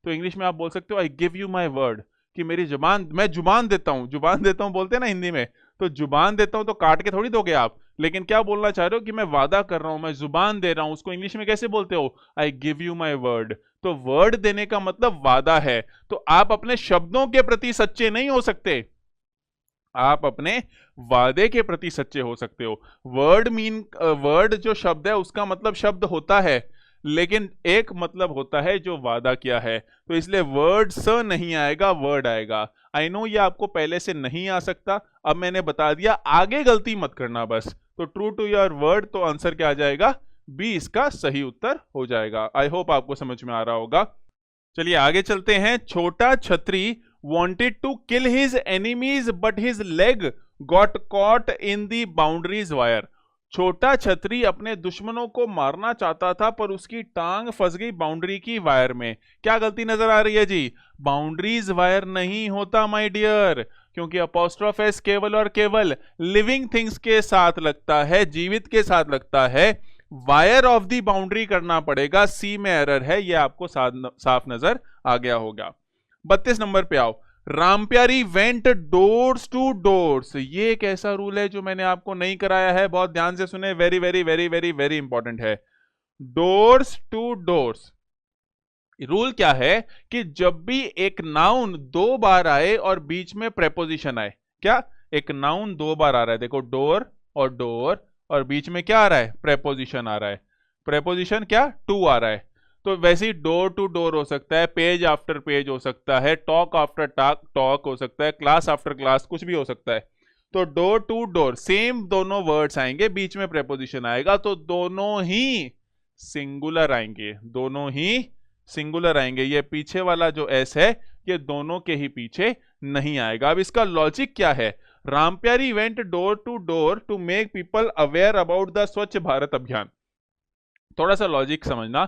तो इंग्लिश में आप बोल सकते हो I give you my word, कि मेरी जुबान, मैं जुबान देता हूं, जुबान देता हूं बोलते हैं ना हिंदी में। तो जुबान देता हूं तो काट के थोड़ी दोगे आप, लेकिन क्या बोलना चाह रहे हो कि मैं वादा कर रहा हूं, मैं जुबान दे रहा हूं, उसको इंग्लिश में कैसे बोलते हो? I give you my word. तो वर्ड देने का मतलब वादा है। तो आप अपने शब्दों के प्रति सच्चे नहीं हो सकते, आप अपने वादे के प्रति सच्चे हो सकते हो। वर्ड जो शब्द है उसका मतलब शब्द होता है, लेकिन एक मतलब होता है जो वादा किया है। तो इसलिए वर्ड स नहीं आएगा, वर्ड आएगा। आई नो ये आपको पहले से नहीं आ सकता, अब मैंने बता दिया, आगे गलती मत करना बस। तो ट्रू टू योर वर्ड, तो आंसर क्या आ जाएगा? बी इसका सही उत्तर हो जाएगा। आई होप आपको समझ में आ रहा होगा। चलिए आगे चलते हैं। छोटा छतरी wanted to kill his enemies but his leg got caught in the boundaries wire। छोटा छतरी अपने दुश्मनों को मारना चाहता था पर उसकी टांग फंस गई बाउंड्री की वायर में। क्या गलती नजर आ रही है जी? बाउंड्रीज वायर नहीं होता माय डियर, क्योंकि अपॉस्ट्रोफ एस केवल और केवल लिविंग थिंग्स के साथ लगता है, जीवित के साथ लगता है। वायर ऑफ दी बाउंड्री करना पड़ेगा, सी में एरर है, यह आपको साफ नजर आ गया होगा। 32 नंबर पे आओ। Rampyari went doors to doors, ये एक ऐसा रूल है जो मैंने आपको नहीं कराया है, बहुत ध्यान से सुने, very very very very very important है। डोर्स टू डोर्स रूल क्या है कि जब भी एक नाउन दो बार आए और बीच में प्रेपोजिशन आए, क्या एक नाउन दो बार आ रहा है, देखो डोर और डोर, और बीच में क्या आ रहा है? प्रेपोजिशन आ रहा है। प्रेपोजिशन क्या? टू आ रहा है। तो वैसे ही डोर टू डोर हो सकता है, पेज आफ्टर पेज हो सकता है, टॉक आफ्टर टॉक हो सकता है, क्लास आफ्टर क्लास, कुछ भी हो सकता है। तो डोर टू डोर सेम दोनों वर्ड्स आएंगे, बीच में प्रेपोजिशन आएगा, तो दोनों ही सिंगुलर आएंगे, दोनों ही सिंगुलर आएंगे। ये पीछे वाला जो एस है ये दोनों के ही पीछे नहीं आएगा। अब इसका लॉजिक क्या है? Rampyari went door to make people aware about the Swachh Bharat अभियान। थोड़ा सा लॉजिक समझना।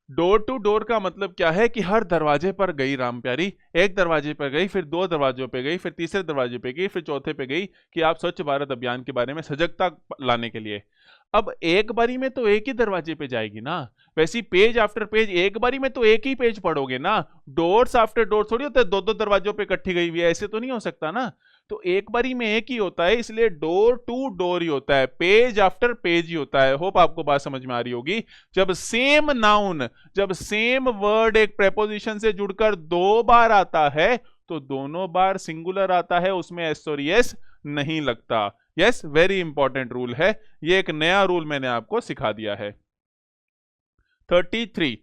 डोर टू डोर का मतलब क्या है कि हर दरवाजे पर गई राम प्यारी, एक दरवाजे पर गई, फिर दो दरवाजों पे गई, फिर तीसरे दरवाजे पे गई, फिर चौथे पे गई, कि आप स्वच्छ भारत अभियान के बारे में सजगता लाने के लिए। अब एक बारी में तो एक ही दरवाजे पे जाएगी ना, वैसी पेज आफ्टर पेज एक बारी में तो एक ही पेज पढ़ोगे ना, डोर्स आफ्टर डोर थोड़ी होता है दो दो दरवाजों पे इकट्ठी गई हुई है, ऐसे तो नहीं हो सकता ना। तो एक बारी में एक ही होता है, इसलिए डोर टू डोर ही होता है, पेज आफ्टर पेज ही होता है। होप आपको बात समझ में आ रही होगी। जब सेम नाउन, जब सेम वर्ड एक प्रेपोजिशन से जुड़कर दो बार आता है तो दोनों बार सिंगुलर आता है, उसमें एस और एस नहीं लगता। यस, वेरी इंपॉर्टेंट रूल है ये, एक नया रूल मैंने आपको सिखा दिया है। 33,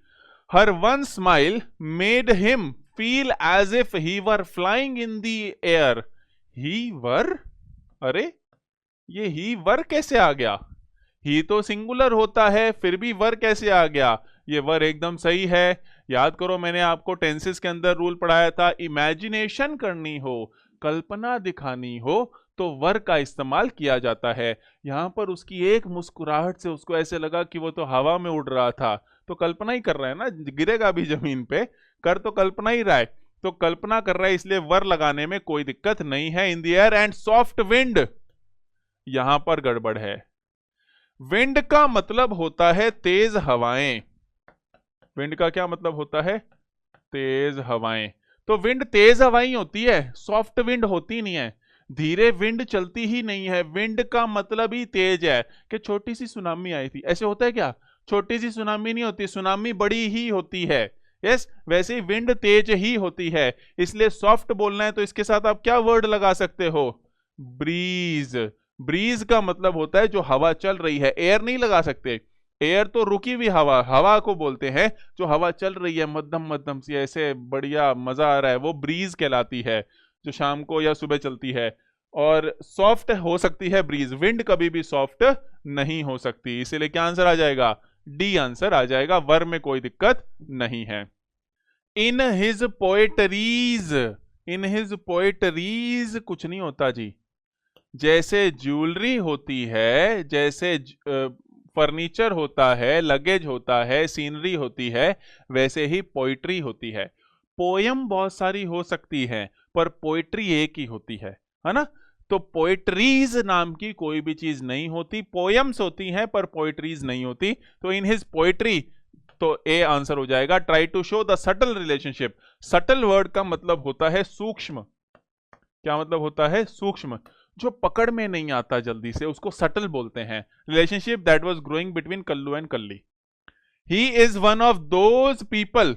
her one smile made him feel as if he were flying in the air. He were, अरे ये ही वर कैसे आ गया? ही तो सिंगुलर होता है, फिर भी वर कैसे आ गया? ये वर एकदम सही है। याद करो, मैंने आपको टेंसेस के अंदर रूल पढ़ाया था, इमेजिनेशन करनी हो, कल्पना दिखानी हो तो वर का इस्तेमाल किया जाता है। यहां पर उसकी एक मुस्कुराहट से उसको ऐसे लगा कि वो तो हवा में उड़ रहा था, तो कल्पना ही कर रहा है ना, गिरेगा भी जमीन पे, कर तो कल्पना ही रहा है, तो कल्पना कर रहा है, इसलिए वर लगाने में कोई दिक्कत नहीं है। इन the air and soft wind, यहां पर गड़बड़ है। विंड का मतलब होता है तेज हवाएं। विंड का क्या मतलब होता है? तेज हवाएं। तो विंड तेज हवाएं होती है, सॉफ्ट विंड होती नहीं है, धीरे विंड चलती ही नहीं है। विंड का मतलब ही तेज है। कि छोटी सी सुनामी आई थी, ऐसे होता है क्या? छोटी सी सुनामी नहीं होती, सुनामी बड़ी ही होती है। यस, वैसे ही विंड तेज ही होती है, इसलिए सॉफ्ट बोलना है तो इसके साथ आप क्या वर्ड लगा सकते हो? ब्रीज। ब्रीज का मतलब होता है जो हवा चल रही है, एयर नहीं लगा सकते, एयर तो रुकी हुई हवा, हवा को बोलते हैं। जो हवा चल रही है मध्यम मध्यम सी, ऐसे बढ़िया मजा आ रहा है, वो ब्रीज कहलाती है, जो शाम को या सुबह चलती है। और सॉफ्ट हो सकती है ब्रीज, विंड कभी भी सॉफ्ट नहीं हो सकती, इसीलिए क्या आंसर आ जाएगा? डी आंसर आ जाएगा, वर में कोई दिक्कत नहीं है। इन हिज पोएटरीज, इन हिज पोएटरीज कुछ नहीं होता जी। जैसे ज्वेलरी होती है, जैसे फर्नीचर होता है, लगेज होता है, सीनरी होती है, वैसे ही पोइट्री होती है। पोयम बहुत सारी हो सकती है पर पोइट्री एक ही होती है ना। तो पोइट्रीज नाम की कोई भी चीज नहीं होती, पोयम्स होती हैं पर पोइट्रीज नहीं होती। तो इन हिज पोइट्री, तो ए आंसर हो जाएगा। Try to show the subtle relationship. Subtle word का मतलब होता है सूक्ष्म। क्या मतलब होता है? सूक्ष्म, जो पकड़ में नहीं आता जल्दी से, उसको सटल बोलते हैं। Relationship that was growing between Kallu and Kalli. He is one of those people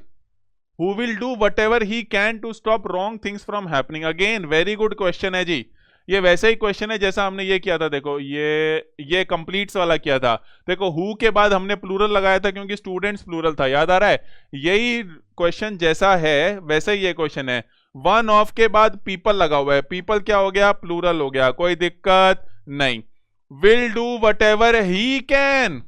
who will do whatever he can to stop wrong things from happening. Again very good question है जी। ये वैसे ही क्वेश्चन है जैसा हमने ये किया था, देखो ये कंप्लीट्स वाला किया था। देखो हु के बाद हमने प्लूरल लगाया था क्योंकि स्टूडेंट्स प्लूरल था, याद आ रहा है? यही क्वेश्चन जैसा है वैसे ही ये क्वेश्चन है। वन ऑफ के बाद पीपल लगा हुआ है, पीपल क्या हो गया? प्लूरल हो गया, कोई दिक्कत नहीं। Will do whatever he can,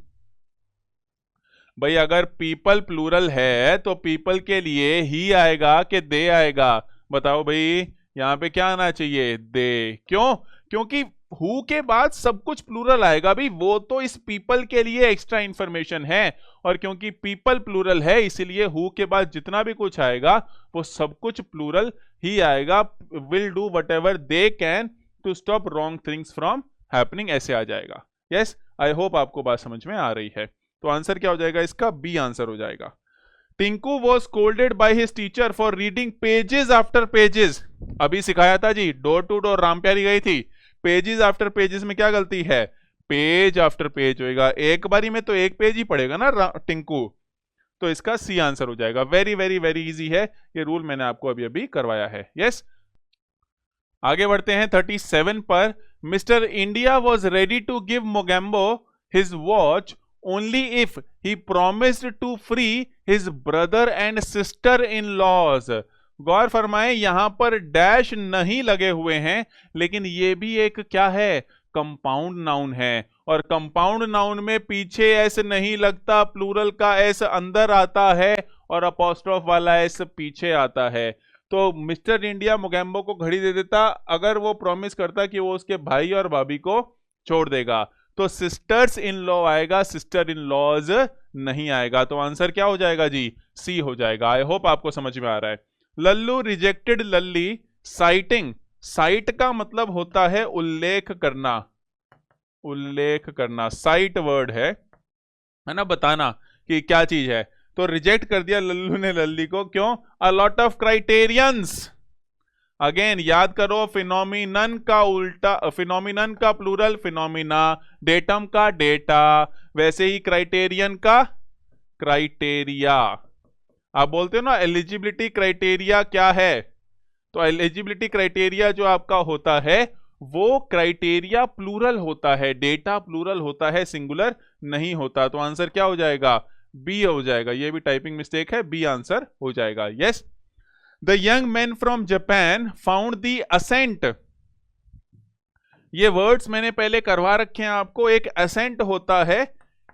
भाई अगर पीपल प्लूरल है तो पीपल के लिए ही आएगा कि दे आएगा? बताओ भाई, यहां पे क्या आना चाहिए? दे। क्यों? क्योंकि हु के बाद सब कुछ प्लूरल आएगा भाई, वो तो इस पीपल के लिए एक्स्ट्रा इंफॉर्मेशन है। और क्योंकि पीपल प्लूरल है इसीलिए हु के बाद जितना भी कुछ आएगा वो सब कुछ प्लूरल ही आएगा। Will do whatever they can to stop wrong things from happening, ऐसे आ जाएगा। यस, आई होप आपको बात समझ में आ रही है। तो आंसर क्या हो जाएगा इसका? बी आंसर हो जाएगा। Tinku was scolded by his teacher for reading pages after pages. अभी सिखाया था जी, डोर टू डोर राम प्यारी गई थी, पेजेस आफ्टर पेजेस में क्या गलती है? पेज आफ्टर पेज होएगा, एक बारी में तो एक पेज ही पढ़ेगा ना टिंकू, तो इसका सी आंसर हो जाएगा। वेरी वेरी वेरी इजी है, ये रूल मैंने आपको अभी अभी करवाया है। यस, आगे बढ़ते हैं 37 पर। Mister India was ready to give Mogambo his watch only if he promised to free his brother and sister in laws। गौर फरमाएं, यहां पर डैश नहीं लगे हुए हैं, लेकिन ये भी एक क्या है? कंपाउंड नाउन है, और कंपाउंड नाउन में पीछे एस नहीं लगता, प्लूरल का एस अंदर आता है और अपॉस्ट्रोफ वाला एस पीछे आता है। तो मिस्टर इंडिया मोगेम्बो को घड़ी दे देता अगर वो प्रॉमिस करता कि वो उसके भाई और भाभी को छोड़ देगा। तो सिस्टर्स इन लॉ आएगा, सिस्टर इन लॉज नहीं आएगा। तो आंसर क्या हो जाएगा जी, सी हो जाएगा। आई होप आपको समझ में आ रहा है। लल्लू रिजेक्टेड लल्ली साइटिंग, साइट का मतलब होता है उल्लेख करना, उल्लेख करना, साइट वर्ड है ना, बताना कि क्या चीज है। तो रिजेक्ट कर दिया लल्लू ने लल्ली को, क्यों? A lot of criterions. Again याद करो, फिनोमिनन का उल्टा, फिनोमिनन का प्लूरल फिनोमिना, डेटम का डेटा, वैसे ही क्राइटेरियन का क्राइटेरिया। आप बोलते हो ना एलिजिबिलिटी क्राइटेरिया क्या है, तो एलिजिबिलिटी क्राइटेरिया जो आपका होता है वो क्राइटेरिया प्लूरल होता है, डेटा प्लूरल होता है, सिंगुलर नहीं होता। तो आंसर क्या हो जाएगा, बी हो जाएगा। ये भी टाइपिंग मिस्टेक है, बी आंसर हो जाएगा। Yes, the young man from Japan found the ascent. ये वर्ड्स मैंने पहले करवा रखे हैं आपको। एक असेंट होता है,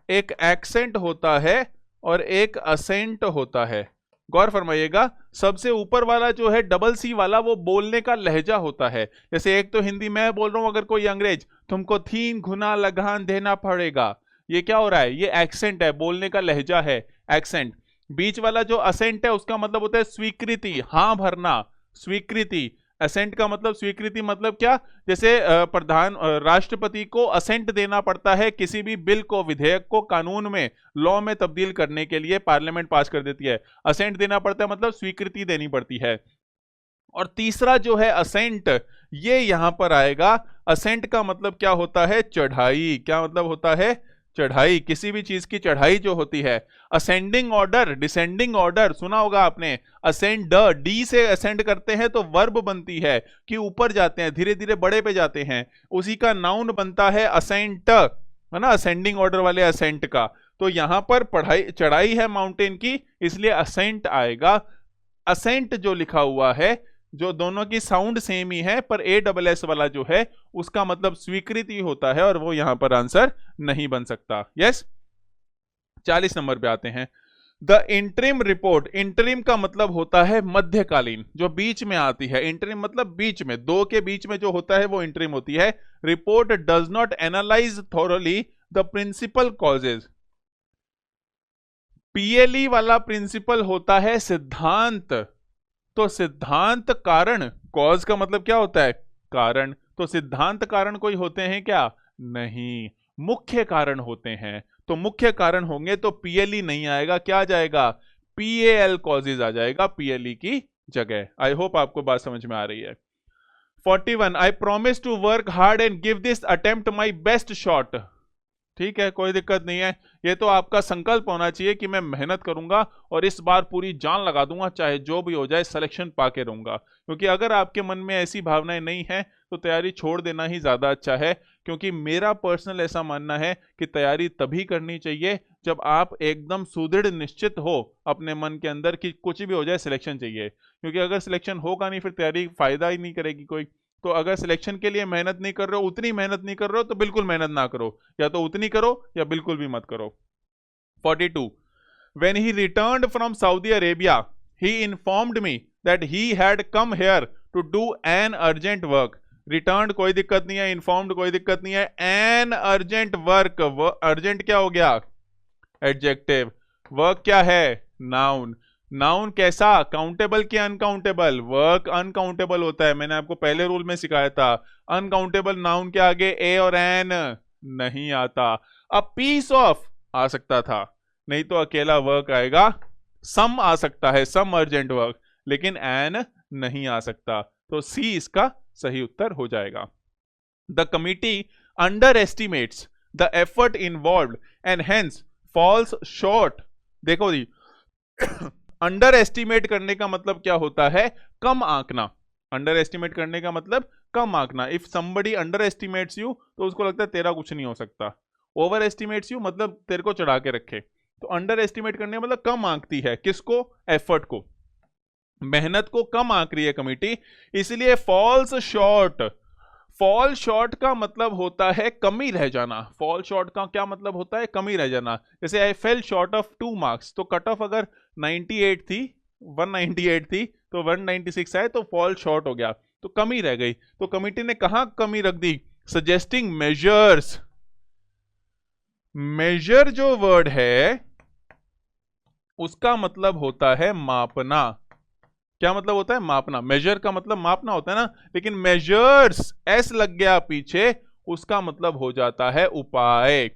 एक एक्सेंट होता है और एक असेंट होता है। गौर फरमाइएगा, सबसे ऊपर वाला जो है डबल सी वाला, वो बोलने का लहजा होता है। जैसे एक तो हिंदी मैं बोल रहा हूं, अगर कोई अंग्रेज, तुमको 3 गुना लगान देना पड़ेगा, ये क्या हो रहा है, ये एक्सेंट है, बोलने का लहजा है, एक्सेंट। बीच वाला जो असेंट है उसका मतलब होता है स्वीकृति, हां भरना, स्वीकृति। असेंट का मतलब स्वीकृति, मतलब क्या, जैसे राष्ट्रपति को असेंट देना पड़ता है किसी भी बिल को, विधेयक को कानून में, लॉ में तब्दील करने के लिए पार्लियामेंट पास कर देती है, असेंट देना पड़ता है, मतलब स्वीकृति देनी पड़ती है। और तीसरा जो है असेंट, ये यहां पर आएगा। असेंट का मतलब क्या होता है, चढ़ाई। क्या मतलब होता है, चढ़ाई, किसी भी चीज की चढ़ाई जो होती है। असेंडिंग ऑर्डर, डिसेंडिंग ऑर्डर सुना होगा आपने। असेंड, डी से असेंड करते हैं तो वर्ब बनती है कि ऊपर जाते हैं, धीरे धीरे बड़े पे जाते हैं, उसी का नाउन बनता है असेंट, है ना, असेंडिंग ऑर्डर वाले असेंट का। तो यहां पर पढ़ाई, चढ़ाई है माउंटेन की, इसलिए असेंट आएगा। असेंट जो लिखा हुआ है, जो दोनों की साउंड सेम ही है, पर ए डबल एस वाला जो है उसका मतलब स्वीकृति होता है, और वो यहां पर आंसर नहीं बन सकता। यस, 40 नंबर पे आते हैं। द इंटरिम रिपोर्ट, इंटरिम का मतलब होता है मध्यकालीन, जो बीच में आती है। इंटरिम मतलब बीच में, दो के बीच में जो होता है वो इंटरिम होती है। Report does not analyse thoroughly the principal causes. PLE वाला प्रिंसिपल होता है सिद्धांत, तो सिद्धांत कारण, कॉज का मतलब क्या होता है, कारण। तो सिद्धांत कारण कोई होते हैं क्या, नहीं, मुख्य कारण होते हैं। तो मुख्य कारण होंगे तो पीएलई नहीं आएगा, क्या आ जाएगा, पीएल कॉजेज आ जाएगा पीएलई की जगह। आई होप आपको बात समझ में आ रही है। 41, I promise to work hard and give this attempt my best shot. ठीक है, कोई दिक्कत नहीं है। ये तो आपका संकल्प होना चाहिए कि मैं मेहनत करूंगा और इस बार पूरी जान लगा दूंगा, चाहे जो भी हो जाए, सिलेक्शन पाके रहूंगा। क्योंकि अगर आपके मन में ऐसी भावनाएं नहीं है तो तैयारी छोड़ देना ही ज्यादा अच्छा है। क्योंकि मेरा पर्सनल ऐसा मानना है कि तैयारी तभी करनी चाहिए जब आप एकदम सुदृढ़ निश्चित हो अपने मन के अंदर कि कुछ भी हो जाए सिलेक्शन चाहिए। क्योंकि अगर सिलेक्शन होगा नहीं, फिर तैयारी फायदा ही नहीं करेगी कोई। तो अगर सिलेक्शन के लिए मेहनत नहीं कर रहे हो, उतनी मेहनत नहीं कर रहे हो, तो बिल्कुल मेहनत ना करो, या तो उतनी करो या बिल्कुल भी मत करो। 42, when he returned from Saudi Arabia, he informed me that he had come here to do an urgent work. Returned कोई दिक्कत नहीं है, informed कोई दिक्कत नहीं है, an urgent work, urgent क्या हो गया, एडजेक्टिव, वर्क क्या है, नाउन। नाउन कैसा, काउंटेबल कि अनकाउंटेबल, वर्क अनकाउंटेबल होता है, मैंने आपको पहले रूल में सिखाया था। अनकाउंटेबल नाउन के आगे ए और एन नहीं आता। अब पीस ऑफ आ सकता था, नहीं तो अकेला वर्क आएगा। सम आ सकता है, सम अर्जेंट वर्क, लेकिन एन नहीं आ सकता। तो सी इसका सही उत्तर हो जाएगा। The committee underestimates the effort involve and hence falls short. देखो जी, अंडर एस्टिमेट करने का मतलब क्या होता है, कम आंकना। अंडर एस्टिमेट करने का मतलब कम आंकना। If somebody under estimates you तो उसको लगता है तेरा कुछ नहीं हो सकता। ओवर एस्टिमेट्स यू मतलब तेरे को चढ़ा के रखे। तो अंडर एस्टिमेट करने मतलब कम आंकती है, किसको, एफर्ट को, मेहनत को कम आंक रही है कमिटी, इसलिए फॉल्स शॉर्ट। फॉल शॉर्ट का मतलब होता है कमी रह जाना। फॉल शॉर्ट का क्या मतलब होता है, कमी रह जाना। जैसे आई फेल शॉर्ट ऑफ 2 मार्क्स, तो कट ऑफ अगर 98 थी, 198 थी, तो 196 आए तो फॉल शॉर्ट हो गया, तो कमी रह गई। तो कमिटी ने कहां कमी रख दी, सजेस्टिंग मेजर्स, मेजर जो वर्ड है उसका मतलब होता है मापना। क्या मतलब होता है? मापना। मेजर का मतलब मापना होता है ना, लेकिन मेजर्स एस लग गया पीछे, उसका मतलब हो जाता है उपाय।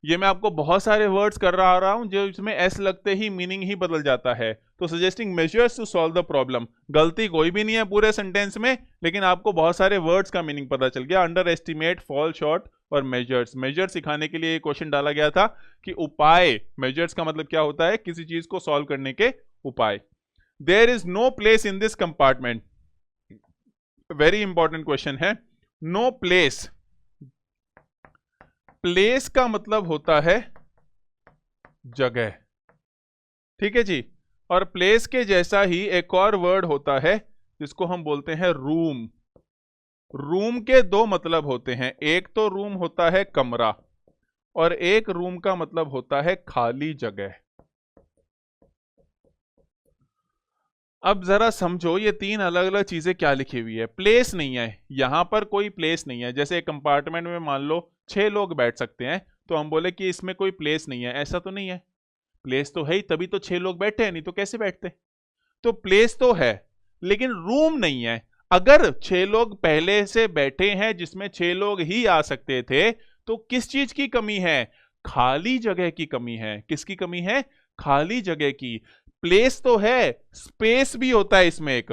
ये मैं आपको बहुत सारे वर्ड्स कर रहा हूं जो इसमें एस लगते ही मीनिंग ही बदल जाता है। तो suggesting measures to solve the problem, गलती कोई भी नहीं है पूरे सेंटेंस में, लेकिन आपको बहुत सारे वर्ड्स का मीनिंग पता चल गया। अंडर एस्टिमेट, फॉल शॉर्ट और मेजर्स। मेजर सिखाने के लिए ये क्वेश्चन डाला गया था कि उपाय, मेजर्स का मतलब क्या होता है? किसी चीज को सॉल्व करने के उपाय। There is no place in this compartment, very important question है। नो प्लेस, प्लेस का मतलब होता है जगह, ठीक है जी। और प्लेस के जैसा ही एक और वर्ड होता है जिसको हम बोलते हैं रूम। रूम के दो मतलब होते हैं, एक तो रूम होता है कमरा, और एक रूम का मतलब होता है खाली जगह। अब जरा समझो ये तीन अलग अलग चीजें क्या लिखी हुई है। प्लेस नहीं है, यहां पर कोई प्लेस नहीं है। जैसे एक कंपार्टमेंट में मान लो 6 लोग बैठ सकते हैं, तो हम बोले कि इसमें कोई प्लेस नहीं है, ऐसा तो नहीं है। प्लेस तो है ही, तभी तो 6 लोग बैठे हैं, नहीं तो कैसे बैठते? तो प्लेस तो है लेकिन रूम नहीं है। अगर 6 लोग पहले से बैठे हैं जिसमें 6 लोग ही आ सकते थे, तो किस चीज की कमी है? खाली जगह की कमी है। किसकी कमी है? खाली जगह की। प्लेस तो है, स्पेस भी होता है इसमें एक।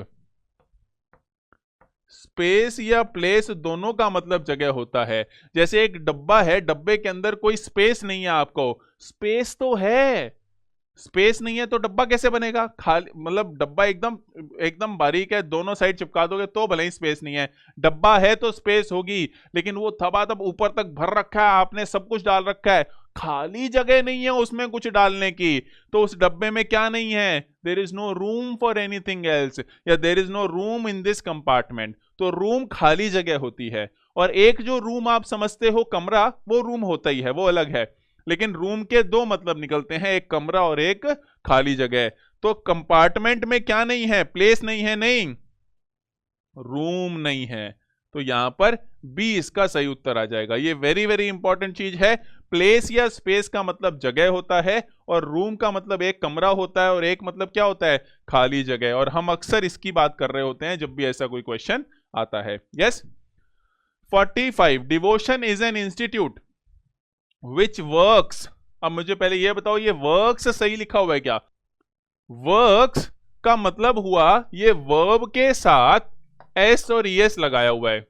स्पेस या प्लेस दोनों का मतलब जगह होता है। जैसे एक डब्बा है, डब्बे के अंदर कोई स्पेस नहीं है, आपको स्पेस तो है, स्पेस नहीं है तो डब्बा कैसे बनेगा? खाली मतलब डब्बा एकदम एकदम बारीक है, दोनों साइड चिपका दोगे तो भले ही स्पेस नहीं है। डब्बा है तो स्पेस होगी, लेकिन वो थबाथब ऊपर तक भर रखा है, आपने सब कुछ डाल रखा है, खाली जगह नहीं है उसमें कुछ डालने की। तो उस डब्बे में क्या नहीं है? There is no room for anything else, या there is no room in this compartment. तो रूम खाली जगह होती है। और एक जो रूम आप समझते हो कमरा, वो रूम होता ही है, वो अलग है। लेकिन रूम के दो मतलब निकलते हैं, एक कमरा और एक खाली जगह। तो कंपार्टमेंट में क्या नहीं है? प्लेस नहीं है, नहीं, रूम नहीं है। तो यहां पर बी इसका सही उत्तर आ जाएगा। ये वेरी वेरी इंपॉर्टेंट चीज है। प्लेस या स्पेस का मतलब जगह होता है, और रूम का मतलब एक कमरा होता है, और एक मतलब क्या होता है? खाली जगह। और हम अक्सर इसकी बात कर रहे होते हैं जब भी ऐसा कोई क्वेश्चन आता है। Yes. 45, devotion is an institute which works. अब मुझे पहले यह बताओ, ये वर्क्स सही लिखा हुआ है क्या? वर्क्स का मतलब हुआ ये वर्ब के साथ एस और ईएस लगाया हुआ है।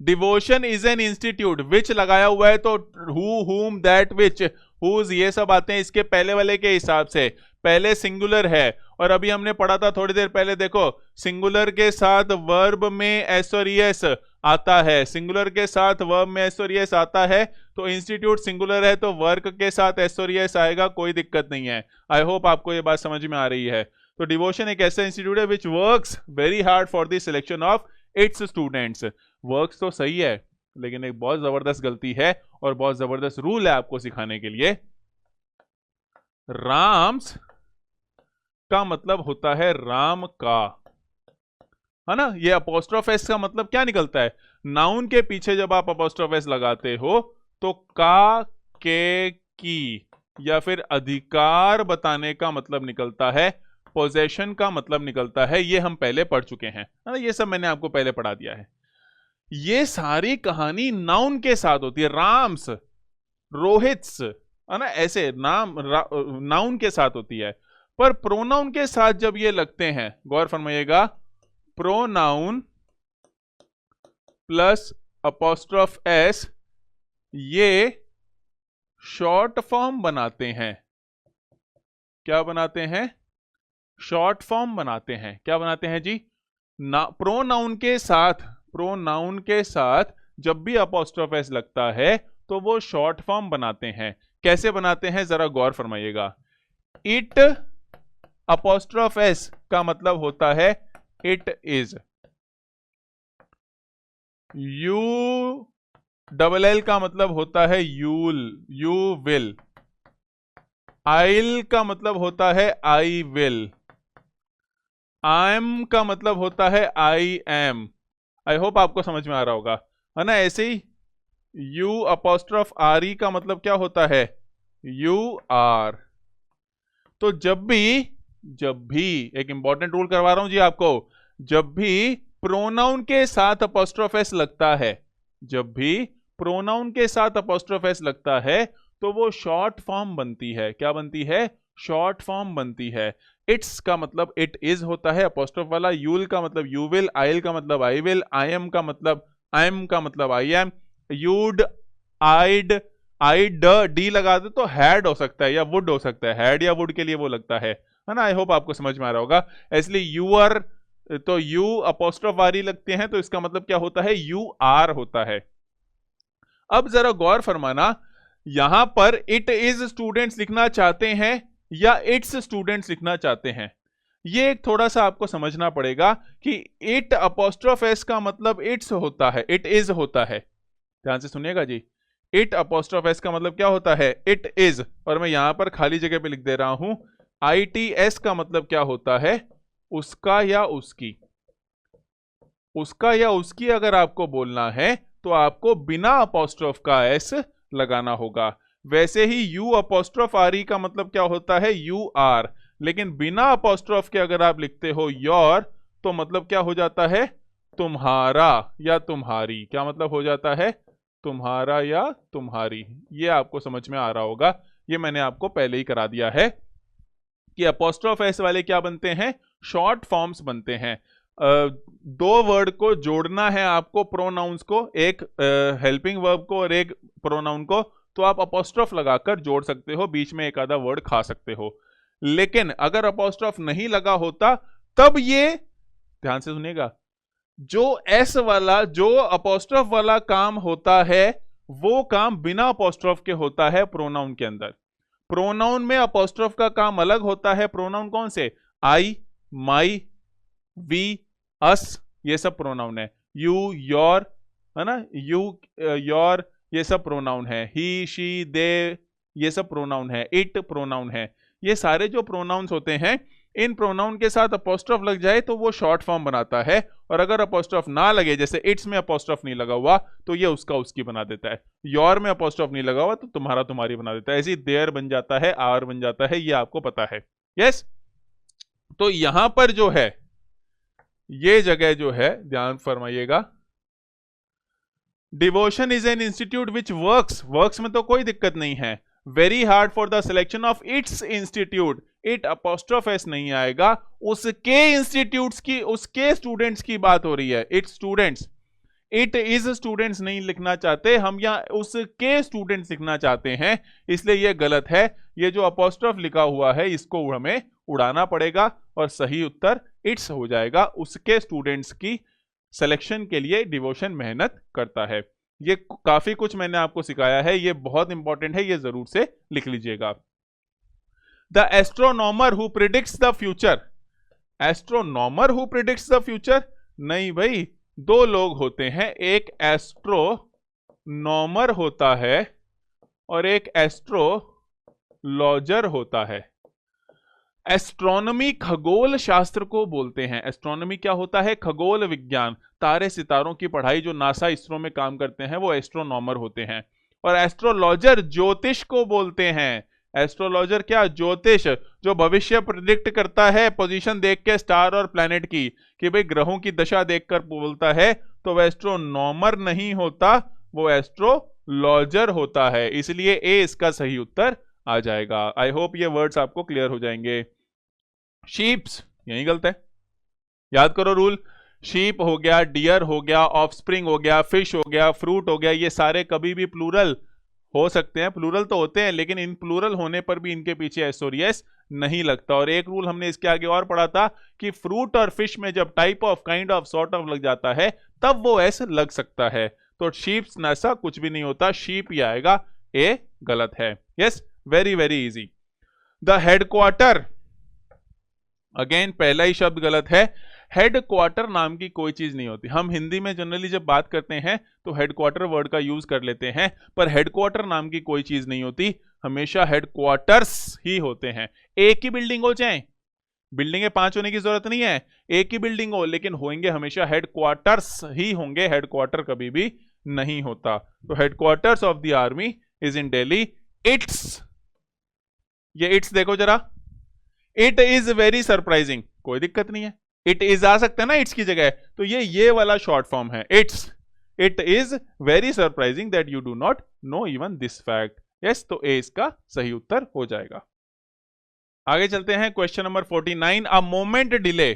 डिवोशन इज एन इंस्टीट्यूट, विच लगाया हुआ है तो हु, हुम, दैट, विच, हुज, ये सब आते हैं इसके पहले वाले के हिसाब से। पहले सिंगुलर है, और अभी हमने पढ़ा था थोड़ी देर पहले, देखो सिंगुलर के साथ वर्ब में एस और ईएस आता है, सिंगुलर के साथ वर्ब में एस और ईएस आता है। तो इंस्टीट्यूट सिंगुलर है तो वर्क के साथ एस और ईएस आएगा, कोई दिक्कत नहीं है। आई होप आपको ये बात समझ में आ रही है। तो डिवोशन एक ऐसा इंस्टीट्यूट है which works very hard for the selection of it's students. Works तो सही है, लेकिन एक बहुत जबरदस्त गलती है और बहुत जबरदस्त रूल है आपको सिखाने के लिए। राम्स का मतलब होता है राम का, है ना। ये अपोस्ट्रोफ एस का मतलब क्या निकलता है? नाउन के पीछे जब आप अपोस्ट्रोफ एस लगाते हो तो का, के, की, या फिर अधिकार बताने का मतलब निकलता है, पोजेशन का मतलब निकलता है। ये हम पहले पढ़ चुके हैं, है ना, ये सब मैंने आपको पहले पढ़ा दिया है। ये सारी कहानी नाउन के साथ होती है, राम्स, रोहित्स, है ना, ऐसे नाम नाउन के साथ होती है। पर प्रोनाउन के साथ जब ये लगते हैं, गौर फरमाइएगा, प्रोनाउन प्लस अपोस्ट्रोफ एस, ये शॉर्ट फॉर्म बनाते हैं। क्या बनाते हैं? शॉर्ट फॉर्म बनाते हैं। क्या बनाते हैं जी? प्रोनाउन के साथ, प्रोनाउन के साथ जब भी अपोस्ट्रोफ एस लगता है तो वो शॉर्ट फॉर्म बनाते हैं। कैसे बनाते हैं जरा गौर फरमाइएगा। इट अपोस्ट्रोफ एस का मतलब होता है it is. U double L का मतलब होता है यूल, यू विल। आइल का मतलब होता है आई विल। आई एम का मतलब होता है आई एम। आई होप आपको समझ में आ रहा होगा, है ना। ऐसे ही यू अपोस्ट्रोफ आर ई का मतलब क्या होता है? You are. तो जब भी एक इंपॉर्टेंट रूल करवा रहा हूं जी आपको, जब भी प्रोनाउन के साथ अपोस्ट्रोफ एस लगता है, जब भी प्रोनाउन के साथ अपोस्ट्रोफ एस लगता है तो वो शॉर्ट फॉर्म बनती है। क्या बनती है? शॉर्ट फॉर्म बनती है। इट्स का मतलब इट इज होता है अपोस्ट्रोफ वाला, यूल का मतलब यू विल, आइल का मतलब आई विल, आई एम का मतलब आई एम का मतलब I am, you'd, I'd, I'd D लगा दे तो हैड हो सकता है या वुड हो सकता है, हैड या वुड के लिए वो लगता है ना। आई होप आपको समझ में आ रहा होगा। इसलिए यू आर, तो यू अपोस्ट्रोफ आर ई लगते हैं तो इसका मतलब क्या होता है? यू आर होता है। अब जरा गौर फरमाना, यहां पर इट इज स्टूडेंट्स लिखना चाहते हैं या इट्स स्टूडेंट्स लिखना चाहते हैं, ये एक थोड़ा सा आपको समझना पड़ेगा कि इट अपोस्ट्रोफ एस का मतलब इट्स होता है, इट इज होता है। ध्यान से सुनिएगा जी, इट अपोस्ट्रोफ एस का मतलब क्या होता है? It is. और मैं यहां पर खाली जगह पे लिख दे रहा हूं, आई टी एस का मतलब क्या होता है? उसका या उसकी। उसका या उसकी अगर आपको बोलना है तो आपको बिना अपोस्ट्रोफ का एस लगाना होगा। वैसे ही यू अपोस्ट्रोफ आर ई का मतलब क्या होता है? You are. लेकिन बिना अपोस्ट्रोफ के अगर आप लिखते हो योर तो मतलब क्या हो जाता है? तुम्हारा या तुम्हारी। क्या मतलब हो जाता है? तुम्हारा या तुम्हारी। ये आपको समझ में आ रहा होगा, ये मैंने आपको पहले ही करा दिया है कि अपोस्ट्रोफ एस वाले क्या बनते हैं? शॉर्ट फॉर्म्स बनते हैं। दो वर्ड को जोड़ना है आपको, प्रोनाउंस को, एक हेल्पिंग वर्ब को और एक प्रोनाउन को, तो आप अपोस्ट्रोफ लगाकर जोड़ सकते हो, बीच में एक आधा वर्ड खा सकते हो। लेकिन अगर अपोस्ट्रोफ नहीं लगा होता तब ये, ध्यान से सुनिएगा, जो एस वाला, जो अपोस्ट्रोफ वाला काम होता है वो काम बिना अपोस्ट्रोफ के होता है प्रोनाउन के अंदर। प्रोनाउन में अपोस्ट्रोफ का काम अलग होता है। प्रोनाउन कौन से? आई, माई, वी, अस, ये सब प्रोनाउन है। यू, योर, है ना, यू, योर, ये सब प्रोनाउन है। ही, शी, दे, ये सब प्रोनाउन है। इट प्रोनाउन है। ये सारे जो प्रोनाउंस होते हैं, इन प्रोनाउन के साथ अपोस्ट्रोफ लग जाए तो वो शॉर्ट फॉर्म बनाता है, और अगर अपोस्ट्रोफ ना लगे, जैसे इट्स में अपोस्ट्रोफ नहीं लगा हुआ तो ये उसका उसकी बना देता है। योर में अपोस्ट्रोफ नहीं लगा हुआ तो तुम्हारा तुम्हारी बना देता है। ऐसे ही देयर बन जाता है, आर बन जाता है, ये आपको पता है। यस, तो यहां पर जो है, ये जगह जो है, ध्यान फरमाइएगा, devotion is an institute which works, works में तो कोई दिक्कत नहीं है, very hard for the selection of its institute, it apostrophe S नहीं आएगा, उसके इंस्टीट्यूट्स की, उसके स्टूडेंट्स की बात हो रही है, it students. It is students नहीं लिखना चाहते हम, या उसके स्टूडेंट्स लिखना चाहते हैं, इसलिए यह गलत है। ये जो अपोस्ट्रोफ लिखा हुआ है इसको हमें उड़ाना पड़ेगा और सही उत्तर इट्स हो जाएगा। उसके स्टूडेंट्स की सिलेक्शन के लिए डिवोशन मेहनत करता है। ये काफी कुछ मैंने आपको सिखाया है, ये बहुत इंपॉर्टेंट है, ये जरूर से लिख लीजिएगा। The astronomer who predicts the future, astronomer who predicts the future, नहीं भाई, दो लोग होते हैं, एक एस्ट्रोनॉमर होता है और एक एस्ट्रोलॉजर होता है। एस्ट्रोनॉमी खगोल शास्त्र को बोलते हैं। एस्ट्रोनॉमी क्या होता है? खगोल विज्ञान, तारे सितारों की पढ़ाई, जो नासा इसरो में काम करते हैं वो एस्ट्रोनॉमर होते हैं। और एस्ट्रोलॉजर ज्योतिष को बोलते हैं। एस्ट्रोलॉजर क्या? ज्योतिष, जो भविष्य प्रिडिक्ट करता है पोजीशन देख के स्टार और प्लैनेट की, कि भाई ग्रहों की दशा देखकर बोलता है, तो वह एस्ट्रोनॉमर नहीं होता, वो एस्ट्रोलॉजर होता है। इसलिए ए इसका सही उत्तर आ जाएगा। आई होप ये वर्ड्स आपको क्लियर हो जाएंगे। शीप्स, यही गलत है, याद करो रूल। शीप हो गया, डियर हो गया, ऑफस्प्रिंग हो गया, फिश हो गया, फ्रूट हो गया, ये सारे कभी भी प्लूरल हो सकते हैं। प्लूरल तो होते हैं लेकिन इन प्लूरल होने पर भी इनके पीछे एस और एस नहीं लगता। और एक रूल हमने इसके आगे और पढ़ा था कि फ्रूट और फिश में जब type of, kind of, sort of लग जाता है तब वो एस लग सकता है। तो शीप्स ऐसा कुछ भी नहीं होता, शीप ही आएगा, ए गलत है। Yes, very very easy. The headquarter, again पहला ही शब्द गलत है। हेडक्वार्टर नाम की कोई चीज नहीं होती। हम हिंदी में जनरली जब बात करते हैं तो हेडक्वार्टर वर्ड का यूज कर लेते हैं, पर हेडक्वार्टर नाम की कोई चीज नहीं होती, हमेशा हेडक्वार्टर्स ही होते हैं। एक ही बिल्डिंग हो चाहे, बिल्डिंगें 5 होने की जरूरत नहीं है, एक ही बिल्डिंग हो, लेकिन होंगे हमेशा हेडक्वार्टर्स ही होंगे, हेडक्वार्टर कभी भी नहीं होता। तो headquarters of the army is in Delhi. It's, ये इट्स देखो जरा, इट इज वेरी सरप्राइजिंग, कोई दिक्कत नहीं है, इट इज आ सकता है ना इट्स की जगह, तो ये वाला शॉर्ट फॉर्म है it's. It is very surprising that you do not know even this fact. Yes, तो ए इसका सही उत्तर हो जाएगा। आगे चलते हैं, question number 49। A moment delay,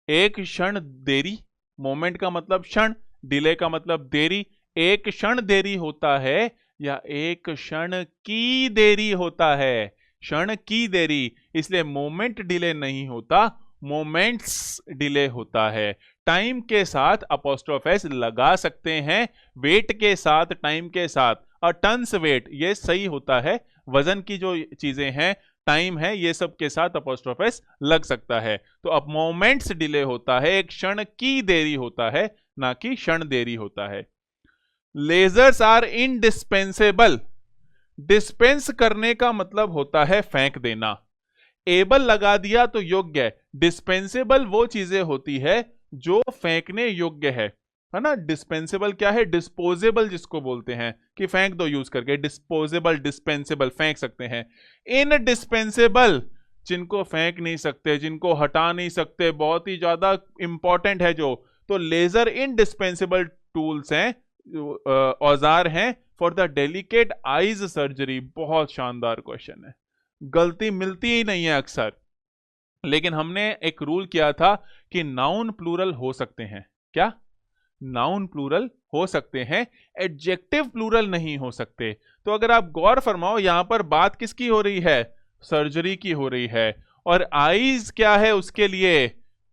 एक क्षण देरी, मोमेंट का मतलब क्षण, डिले का मतलब देरी। एक क्षण देरी होता है या एक क्षण की देरी होता है? क्षण की देरी, इसलिए मोमेंट डिले नहीं होता, मोमेंट्स डिले होता है। टाइम के साथ अपॉस्ट्रोफ एस लगा सकते हैं, वेट के साथ, टाइम के साथ। अ टन्स वेट, ये सही होता है, वजन की जो चीजें हैं, टाइम है, ये सब के साथ अपॉस्ट्रोफ एस लग सकता है। तो अब मोमेंट्स डिले होता है, एक क्षण की देरी होता है, ना कि क्षण देरी होता है। लेजर्स आर इनडिस्पेंसेबल, डिस्पेंस करने का मतलब होता है फेंक देना। एबल लगा दिया तो योग्य है, डिस्पेंसेबल वो चीजें होती है जो फेंकने योग्य है ना। डिस्पेंसेबल क्या है? डिस्पोजेबल जिसको बोलते हैं कि फेंक दो यूज करके, डिस्पोजेबल, डिस्पेंसेबल फेंक सकते हैं। इनडिस्पेंसेबल, जिनको फेंक नहीं सकते, जिनको हटा नहीं सकते, बहुत ही ज्यादा इंपॉर्टेंट है जो। तो लेजर इनडिस्पेंसेबल टूल्स हैं, औजार हैं for the delicate eyes surgery. बहुत शानदार क्वेश्चन है, गलती मिलती ही नहीं है अक्सर, लेकिन हमने एक रूल किया था कि नाउन प्लूरल हो सकते हैं। क्या? नाउन प्लूरल हो सकते हैं, एडजेक्टिव प्लूरल नहीं हो सकते। तो अगर आप गौर फरमाओ, यहां पर बात किसकी हो रही है? सर्जरी की हो रही है, और आईज क्या है उसके लिए?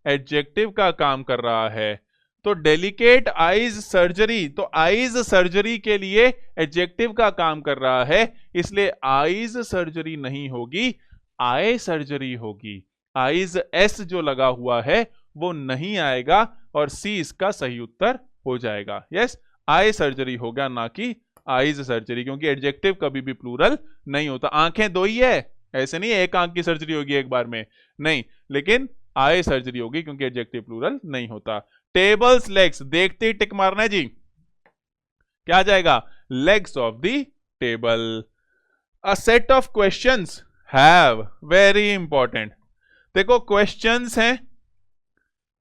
एडजेक्टिव का काम कर रहा है। तो डेलिकेट आईज सर्जरी, तो आईज सर्जरी के लिए एडजेक्टिव का काम कर रहा है, इसलिए आईज सर्जरी नहीं होगी, आई सर्जरी होगी। आईज एस जो लगा हुआ है वो नहीं आएगा, और सी इसका सही उत्तर हो जाएगा। यस, आई सर्जरी होगा, ना कि आईज सर्जरी, क्योंकि एडजेक्टिव कभी भी प्लूरल नहीं होता। आंखें दो ही है, ऐसे नहीं एक आंख की सर्जरी होगी एक बार में, नहीं, लेकिन आई सर्जरी होगी क्योंकि एडजेक्टिव प्लूरल नहीं होता। टेबल्स लेग्स, देखते ही टिक मारना है जी, क्या आ जाएगा? Legs of the table. A set of questions have, very important. देखो क्वेश्चंस हैं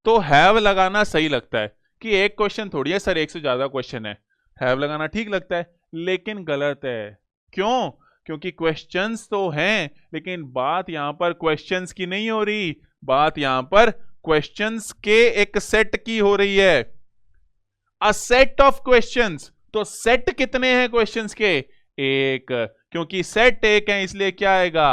तो हैव लगाना सही लगता है कि एक क्वेश्चन थोड़ी है सर, एक से ज्यादा क्वेश्चन है, हैव लगाना ठीक लगता है, लेकिन गलत है। क्यों? क्योंकि क्वेश्चंस तो हैं, लेकिन बात यहां पर क्वेश्चंस की नहीं हो रही, बात यहां पर क्वेश्चंस के एक सेट की हो रही है। अ सेट ऑफ क्वेश्चंस, तो सेट कितने हैं क्वेश्चंस के? एक, क्योंकि सेट एक है इसलिए क्या आएगा?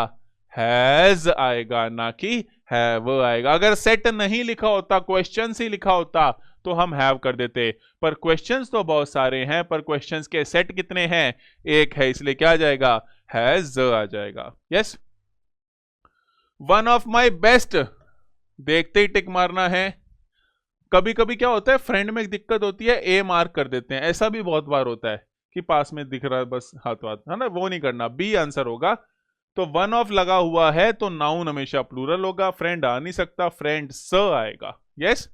हैज आएगा, ना कि हैव आएगा। अगर सेट नहीं लिखा होता, क्वेश्चंस ही लिखा होता, तो हम हैव कर देते, पर क्वेश्चंस तो बहुत सारे हैं, पर क्वेश्चंस के सेट कितने हैं? एक है, इसलिए क्या आ जाएगा? हैज आ जाएगा। Yes, one of my best, देखते ही टिक मारना है। कभी कभी क्या होता है, फ्रेंड में एक दिक्कत होती है, ए मार्क कर देते हैं, ऐसा भी बहुत बार होता है कि पास में दिख रहा है बस हाथ हाथ, है ना, वो नहीं करना, बी आंसर होगा। तो वन ऑफ लगा हुआ है तो नाउन हमेशा प्लूरल होगा, फ्रेंड आ नहीं सकता, फ्रेंड स आएगा। यस,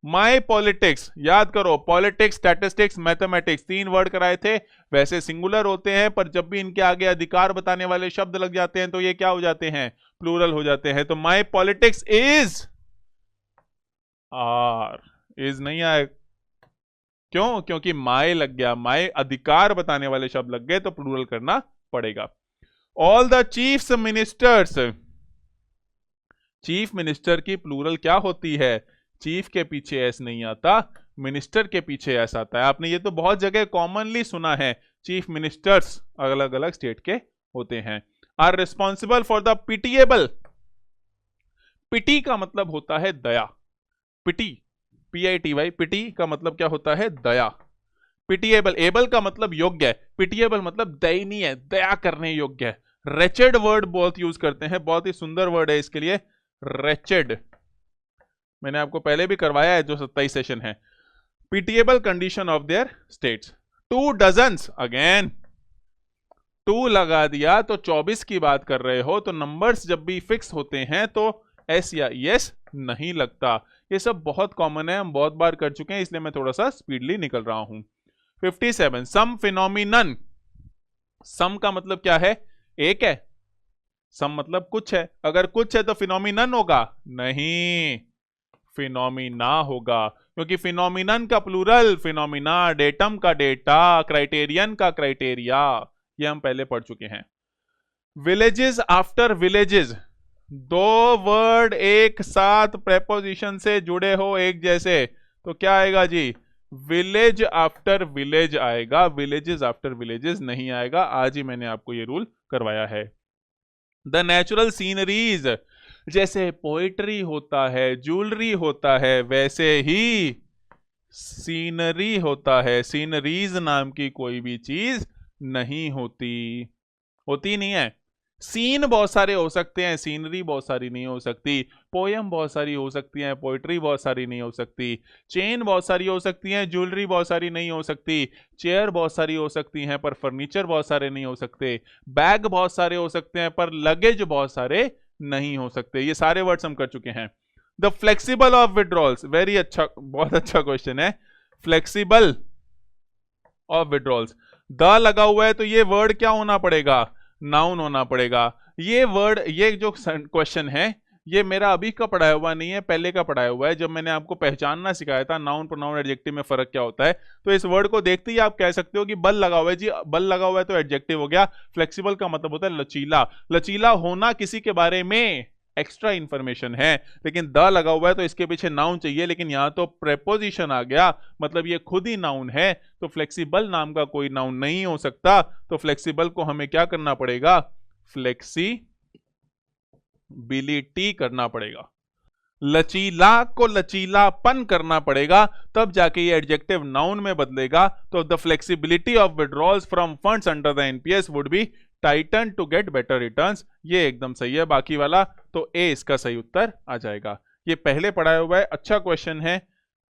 माई पॉलिटिक्स, याद करो, पॉलिटिक्स, स्टैटिस्टिक्स, मैथमेटिक्स, 3 वर्ड कराए थे, वैसे सिंगुलर होते हैं, पर जब भी इनके आगे अधिकार बताने वाले शब्द लग जाते हैं तो ये क्या हो जाते हैं? प्लूरल हो जाते हैं। तो माई पॉलिटिक्स इज आर, इज नहीं आए, क्यों? क्योंकि माई लग गया, माई अधिकार बताने वाले शब्द लग गए तो प्लूरल करना पड़ेगा। All the chiefs ministers, chief minister की प्लूरल क्या होती है? चीफ के पीछे एस नहीं आता, मिनिस्टर के पीछे एस आता है। आपने ये तो बहुत जगह कॉमनली सुना है, चीफ मिनिस्टर्स अलग अलग स्टेट के होते हैं। Are responsible for the pitiable, pity का मतलब होता है दया, पिटी, PITY, पिटी का मतलब क्या होता है? दया। पिटिएबल, एबल का मतलब योग्य है, पिटिएबल मतलब दयनीय है, दया करने योग्य है। रेचेड वर्ड बहुत यूज करते हैं, बहुत ही सुंदर वर्ड है इसके लिए, रेचेड, मैंने आपको पहले भी करवाया है जो 27 सेशन है। Pitiable condition of their states. 2 dozens, again 2 लगा दिया तो 24 की बात कर रहे हो, तो नंबर्स जब भी फिक्स होते हैं तो एस या एस नहीं लगता। ये सब बहुत कॉमन है, हम बहुत बार कर चुके हैं, इसलिए मैं थोड़ा सा स्पीडली निकल रहा हूं। 57 सम फिनोमिनन। सम का मतलब क्या है? एक है। सम मतलब कुछ है, अगर कुछ है तो फिनोमिनन होगा? नहीं, फिनोमिना होगा, क्योंकि फिनोमिनन का प्लूरल फिनोमिना, डेटम का डेटा, क्राइटेरियन का क्राइटेरिया, ये हम पहले पढ़ चुके हैं। विलेजेस आफ्टर विलेजेस, दो वर्ड एक साथ प्रेपोजिशन से जुड़े हो एक जैसे, तो क्या आएगा जी? विलेज आफ्टर विलेज आएगा, विलेजेस आफ्टर विलेजेस नहीं आएगा। आज ही मैंने आपको ये रूल करवाया है। द नेचुरल सीनरीज, जैसे पोएट्री होता है, ज्वेलरी होता है, वैसे ही सीनरी होता है। सीनरीज नाम की कोई भी चीज नहीं होती, होती नहीं है। सीन बहुत सारे हो सकते हैं, सीनरी बहुत सारी नहीं हो सकती। पोयम बहुत सारी हो सकती हैं, पोइट्री बहुत सारी नहीं हो सकती। चेन बहुत सारी हो सकती हैं, ज्वेलरी बहुत सारी नहीं हो सकती। चेयर बहुत सारी हो सकती हैं, पर फर्नीचर बहुत सारे नहीं हो सकते। बैग बहुत सारे हो सकते हैं, पर लगेज बहुत सारे नहीं हो सकते। ये सारे वर्ड्स हम कर चुके हैं। The flexible of withdrawals, very अच्छा, बहुत अच्छा क्वेश्चन है। फ्लेक्सिबल ऑफ विड्रॉल्स, द लगा हुआ है तो ये वर्ड क्या होना पड़ेगा? नाउन होना पड़ेगा। ये वर्ड, ये जो क्वेश्चन है, ये मेरा अभी का पढ़ाया हुआ नहीं है, पहले का पढ़ाया हुआ है। जब मैंने आपको पहचानना सिखाया था नाउन प्रोनाउन एडजेक्टिव में फर्क क्या होता है, तो इस वर्ड को देखते ही आप कह सकते हो कि बल लगा हुआ है जी, बल लगा हुआ है तो एडजेक्टिव हो गया। फ्लेक्सिबल का मतलब होता है लचीला। लचीला होना किसी के बारे में एक्स्ट्रा इंफॉर्मेशन है, लेकिन द लगा हुआ है तो इसके पीछे नाउन चाहिए, लेकिन यहां तो प्रेपोजिशन आ गया, मतलब ये खुद ही नाउन है। तो फ्लेक्सिबल नाम का कोई नाउन नहीं हो सकता। तो फ्लेक्सिबल को हमें क्या करना पड़ेगा? फ्लेक्सिबिलिटी करना पड़ेगा। लचीला को लचीलापन करना पड़ेगा, तब जाके ये एडजेक्टिव नाउन में बदलेगा। तो the flexibility of withdrawals from funds under the NPS would be tighten to get better returns. ये एकदम सही है, बाकी वाला तो ए इसका सही उत्तर आ जाएगा। ये पहले पढ़ाया हुआ है, अच्छा क्वेश्चन है,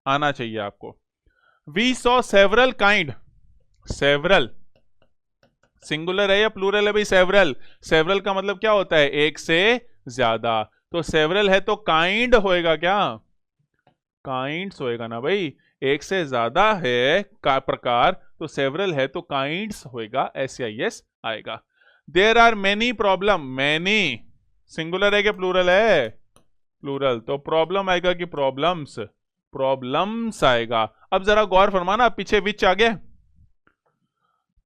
आना चाहिए आपको। We saw several kind, several singular है या प्लूरल है भाई? सेवरल, सेवरल का मतलब क्या होता है? एक से ज्यादा। तो सेवरल है तो काइंड होएगा क्या? काइंड्स होएगा ना भाई, एक से ज्यादा है का प्रकार, तो सेवरल है तो काइंड्स होएगा, SIS आएगा। There are many problem, many singular है कि प्लूरल है? प्लूरल, तो प्रॉब्लम आएगा कि प्रॉब्लम्स? प्रॉब्लम्स आएगा। अब जरा गौर फरमाना, पीछे विच आ गया,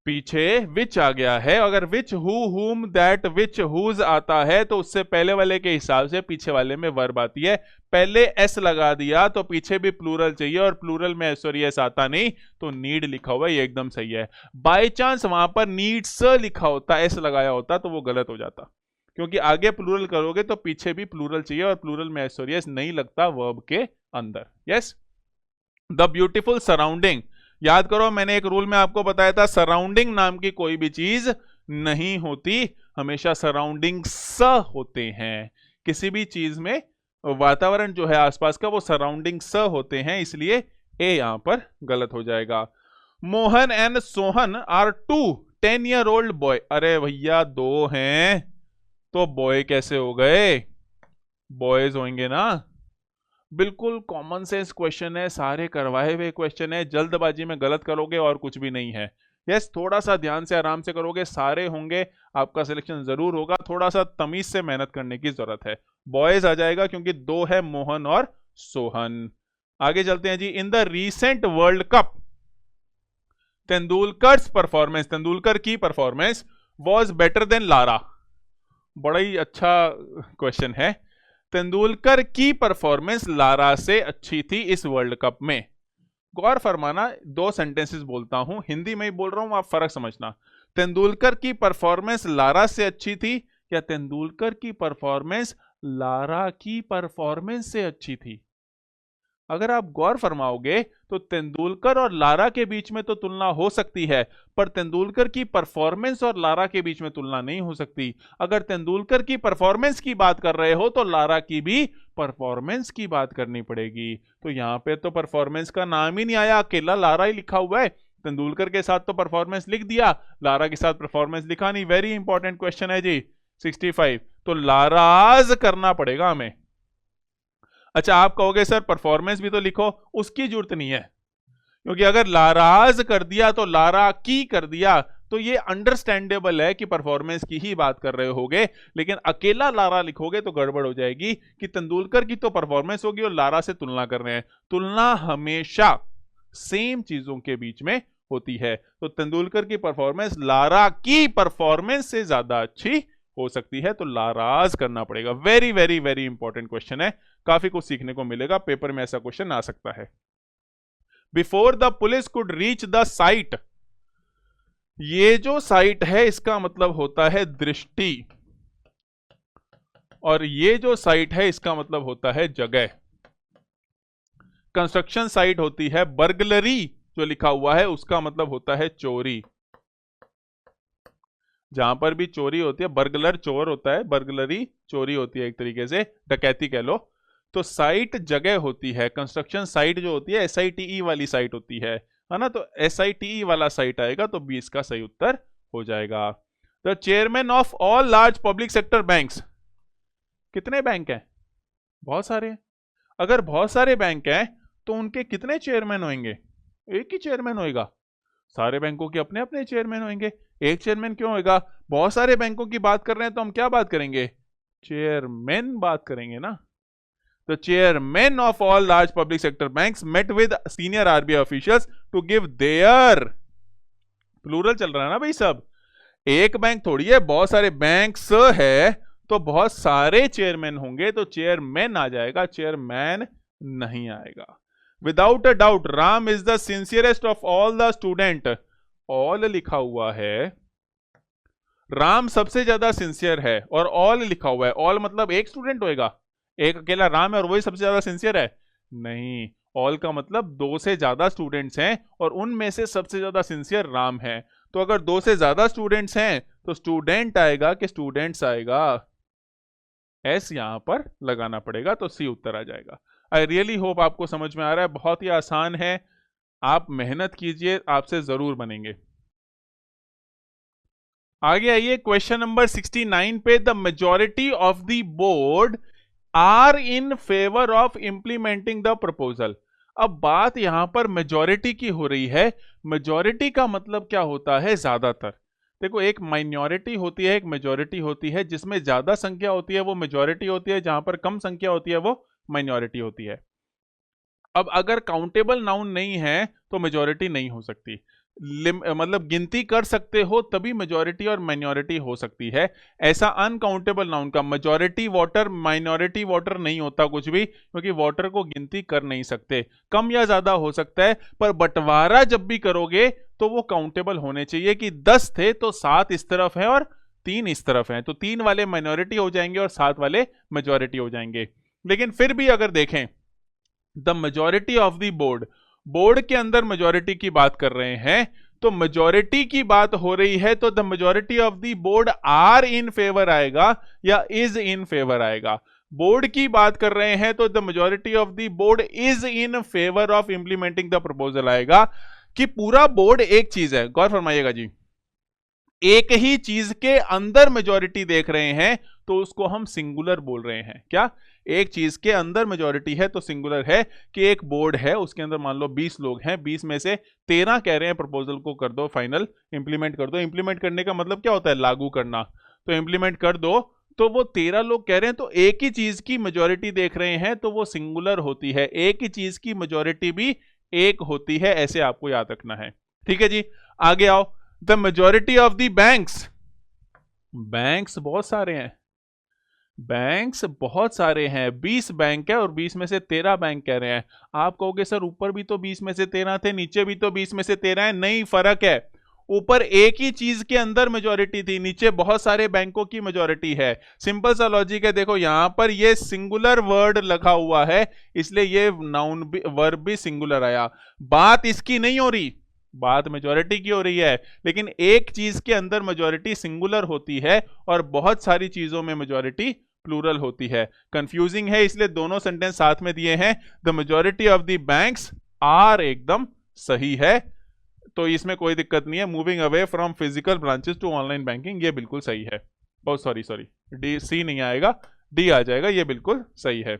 पीछे विच आ गया है। अगर विच, हु, हुम, दैट, विच, हुज आता है तो उससे पहले वाले के हिसाब से पीछे वाले में वर्ब आती है। पहले एस लगा दिया तो पीछे भी प्लूरल चाहिए, और प्लूरल में एस आता नहीं, तो नीड लिखा हुआ है, ये एकदम सही है। बाय चांस वहां पर नीड्स लिखा होता, एस लगाया होता, तो वो गलत हो जाता, क्योंकि आगे प्लूरल करोगे तो पीछे भी प्लूरल चाहिए, और प्लूरल में एस नहीं लगता वर्ब के अंदर। यस। द ब्यूटीफुल सराउंडिंग, याद करो मैंने एक रूल में आपको बताया था, सराउंडिंग नाम की कोई भी चीज नहीं होती, हमेशा सराउंडिंग्स होते हैं। किसी भी चीज में वातावरण जो है आसपास का, वो सराउंडिंग्स होते हैं, इसलिए ए यहां पर गलत हो जाएगा। Mohan and Sohan are 2 10-year-old boy, अरे भैया 2 हैं तो बॉय कैसे हो गए? बॉयज होंगे ना। बिल्कुल कॉमन सेंस क्वेश्चन है, सारे करवाए हुए क्वेश्चन है, जल्दबाजी में गलत करोगे और कुछ भी नहीं है। यस, थोड़ा सा ध्यान से आराम से करोगे, सारे होंगे, आपका सिलेक्शन जरूर होगा। थोड़ा सा तमीज से मेहनत करने की जरूरत है। बॉयज आ जाएगा क्योंकि 2 है, मोहन और सोहन। आगे चलते हैं जी। In the recent world cup Tendulkar performance, Tendulkar की performance was better than Lara. बड़ा ही अच्छा क्वेश्चन है। तेंदुलकर की परफॉर्मेंस लारा से अच्छी थी इस वर्ल्ड कप में। गौर फरमाना, 2 सेंटेंसेस बोलता हूं, हिंदी में ही बोल रहा हूं, आप फर्क समझना। तेंदुलकर की परफॉर्मेंस लारा से अच्छी थी, या तेंदुलकर की परफॉर्मेंस लारा की परफॉर्मेंस से अच्छी थी? अगर आप गौर फरमाओगे तो तेंदुलकर और लारा के बीच में तो तुलना हो सकती है, पर तेंदुलकर की परफॉर्मेंस और लारा के बीच में तुलना नहीं हो सकती। अगर तेंदुलकर की परफॉर्मेंस की बात कर रहे हो तो लारा की भी परफॉर्मेंस की बात करनी पड़ेगी। तो यहां पे तो परफॉर्मेंस का नाम ही नहीं आया, अकेला लारा ही लिखा हुआ है। तेंदुलकर के साथ तो परफॉर्मेंस लिख दिया, लारा के साथ परफॉर्मेंस लिखा नहीं। वेरी इंपॉर्टेंट क्वेश्चन है जी। 65, तो लाराज करना पड़ेगा हमें। अच्छा, आप कहोगे सर परफॉर्मेंस भी तो लिखो, उसकी जरूरत नहीं है, क्योंकि अगर लाराज कर दिया तो लारा की कर दिया तो ये अंडरस्टैंडेबल है कि परफॉर्मेंस की ही बात कर रहे होगे, लेकिन अकेला लारा लिखोगे तो गड़बड़ हो जाएगी कि तेंदुलकर की तो परफॉर्मेंस होगी और लारा से तुलना कर रहे हैं। तुलना हमेशा सेम चीजों के बीच में होती है, तो तेंदुलकर की परफॉर्मेंस लारा की परफॉर्मेंस से ज्यादा अच्छी हो सकती है, तो लाराज करना पड़ेगा। Very very very important question है, काफी कुछ सीखने को मिलेगा, पेपर में ऐसा क्वेश्चन आ सकता है। Before the police could reach the site, ये जो साइट है इसका मतलब होता है दृष्टि, और ये जो साइट है इसका मतलब होता है जगह। कंस्ट्रक्शन साइट होती है बर्गलरी, जो लिखा हुआ है उसका मतलब होता है चोरी। जहां पर भी चोरी होती है, बर्गलर चोर होता है, बर्गलरी चोरी होती है, एक तरीके से डकैती कह लो। तो साइट जगह होती है, कंस्ट्रक्शन साइट जो होती है SITE वाली साइट होती है ना, तो SITE वाला साइट आएगा, तो 20 का सही उत्तर हो जाएगा। The chairman of all large public sector banks, कितने बैंक हैं? बहुत सारे हैं। अगर बहुत सारे बैंक हैं तो उनके कितने चेयरमैन होंगे? एक ही चेयरमैन होएगा। सारे बैंकों के अपने अपने चेयरमैन होंगे, एक चेयरमैन क्यों होगा? बहुत सारे बैंकों की बात कर रहे हैं तो हम क्या बात करेंगे? चेयरमैन बात करेंगे ना। The chairmen of all large public sector banks met with senior RBI officials to give their, plural चल रहा है ना भाई सब, एक बैंक थोड़ी है, बहुत सारे बैंक्स है, तो बहुत सारे चेयरमैन होंगे, तो चेयरमैन आ जाएगा, चेयरमैन नहीं आएगा। Without a doubt Ram is the sincerest of all the student, all लिखा हुआ है, राम सबसे ज्यादा सिंसियर है, और ऑल लिखा हुआ है, ऑल मतलब एक स्टूडेंट होएगा, एक अकेला राम है और वही सबसे ज्यादा सिंसियर है? नहीं, ऑल का मतलब दो से ज्यादा स्टूडेंट्स हैं और उनमें से सबसे ज्यादा सिंसियर राम है। तो अगर दो से ज्यादा स्टूडेंट्स हैं तो स्टूडेंट आएगा कि स्टूडेंट्स आएगा? एस यहां पर लगाना पड़ेगा, तो सी उत्तर आ जाएगा। आई रियली होप आपको समझ में आ रहा है, बहुत ही आसान है, आप मेहनत कीजिए, आपसे जरूर बनेंगे। आगे आइए क्वेश्चन नंबर 69 पे, the majority of the board are in favour of implementing the proposal. अब बात यहां पर मेजॉरिटी की हो रही है, मेजॉरिटी का मतलब क्या होता है? ज्यादातर। देखो, एक माइनॉरिटी होती है, एक मेजॉरिटी होती है, जिसमें ज्यादा संख्या होती है वो मेजॉरिटी होती है, जहां पर कम संख्या होती है वो माइनॉरिटी होती है। अब अगर काउंटेबल नाउन नहीं है तो मेजॉरिटी नहीं हो सकती, मतलब गिनती कर सकते हो तभी मेजॉरिटी और माइनॉरिटी हो सकती है। ऐसा अनकाउंटेबल नाउन का मेजॉरिटी वाटर माइनॉरिटी वाटर नहीं होता कुछ भी, क्योंकि वाटर को गिनती कर नहीं सकते, कम या ज्यादा हो सकता है, पर बंटवारा जब भी करोगे तो वो काउंटेबल होने चाहिए कि 10 थे तो 7 इस तरफ है और 3 इस तरफ है, तो 3 वाले माइनॉरिटी हो जाएंगे और 7 वाले मेजॉरिटी हो जाएंगे। लेकिन फिर भी अगर देखें, the majority of the board, board के अंदर मेजॉरिटी की बात कर रहे हैं, तो मेजॉरिटी की बात हो रही है, तो the majority of the board are in favour आएगा या इज इन फेवर आएगा? बोर्ड की बात कर रहे हैं तो the majority of the board is in favour of implementing the proposal आएगा, कि पूरा बोर्ड एक चीज है, गौर फरमाइएगा जी, एक ही चीज के अंदर मेजॉरिटी देख रहे हैं तो उसको हम सिंगुलर बोल रहे हैं। क्या? एक चीज के अंदर मेजॉरिटी है तो सिंगुलर है, कि एक बोर्ड है उसके अंदर मान लो 20 लोग हैं, 20 में से 13 कह रहे हैं प्रपोजल को कर दो फाइनल, इंप्लीमेंट कर दो। इंप्लीमेंट करने का मतलब क्या होता है? लागू करना। तो इंप्लीमेंट कर दो, तो वो 13 लोग कह रहे हैं, तो एक ही चीज की मेजॉरिटी देख रहे हैं तो वो सिंगुलर होती है, एक ही चीज की मेजॉरिटी भी एक होती है, ऐसे आपको याद रखना है। ठीक है जी, आगे आओ। The majority of the banks, banks बहुत सारे हैं, बैंक्स बहुत सारे हैं, 20 बैंक है और 20 में से 13 बैंक कह रहे हैं। आप कहोगे सर ऊपर भी तो 20 में से 13 थे, नीचे भी तो 20 में से 13 है। नहीं, फर्क है, ऊपर एक ही चीज के अंदर मेजॉरिटी थी, नीचे बहुत सारे बैंकों की मेजॉरिटी है। सिंपल सा लॉजिक है, देखो यहां पर ये सिंगुलर वर्ड लिखा हुआ है, इसलिए ये नाउन भी वर्ब भी सिंगुलर आया। बात इसकी नहीं हो रही, बात मेजॉरिटी की हो रही है, लेकिन एक चीज के अंदर मेजॉरिटी सिंगुलर होती है और बहुत सारी चीजों में मेजॉरिटी प्लूरल होती है। कंफ्यूजिंग है, इसलिए दोनों सेंटेंस साथ में दिए हैं। The majority of the banks are एकदम सही है, तो इसमें कोई दिक्कत नहीं है। Moving away from physical branches to online banking, ये बिल्कुल सही है। बहुत सॉरी डी, सी नहीं आएगा, डी आ जाएगा, ये बिल्कुल सही है।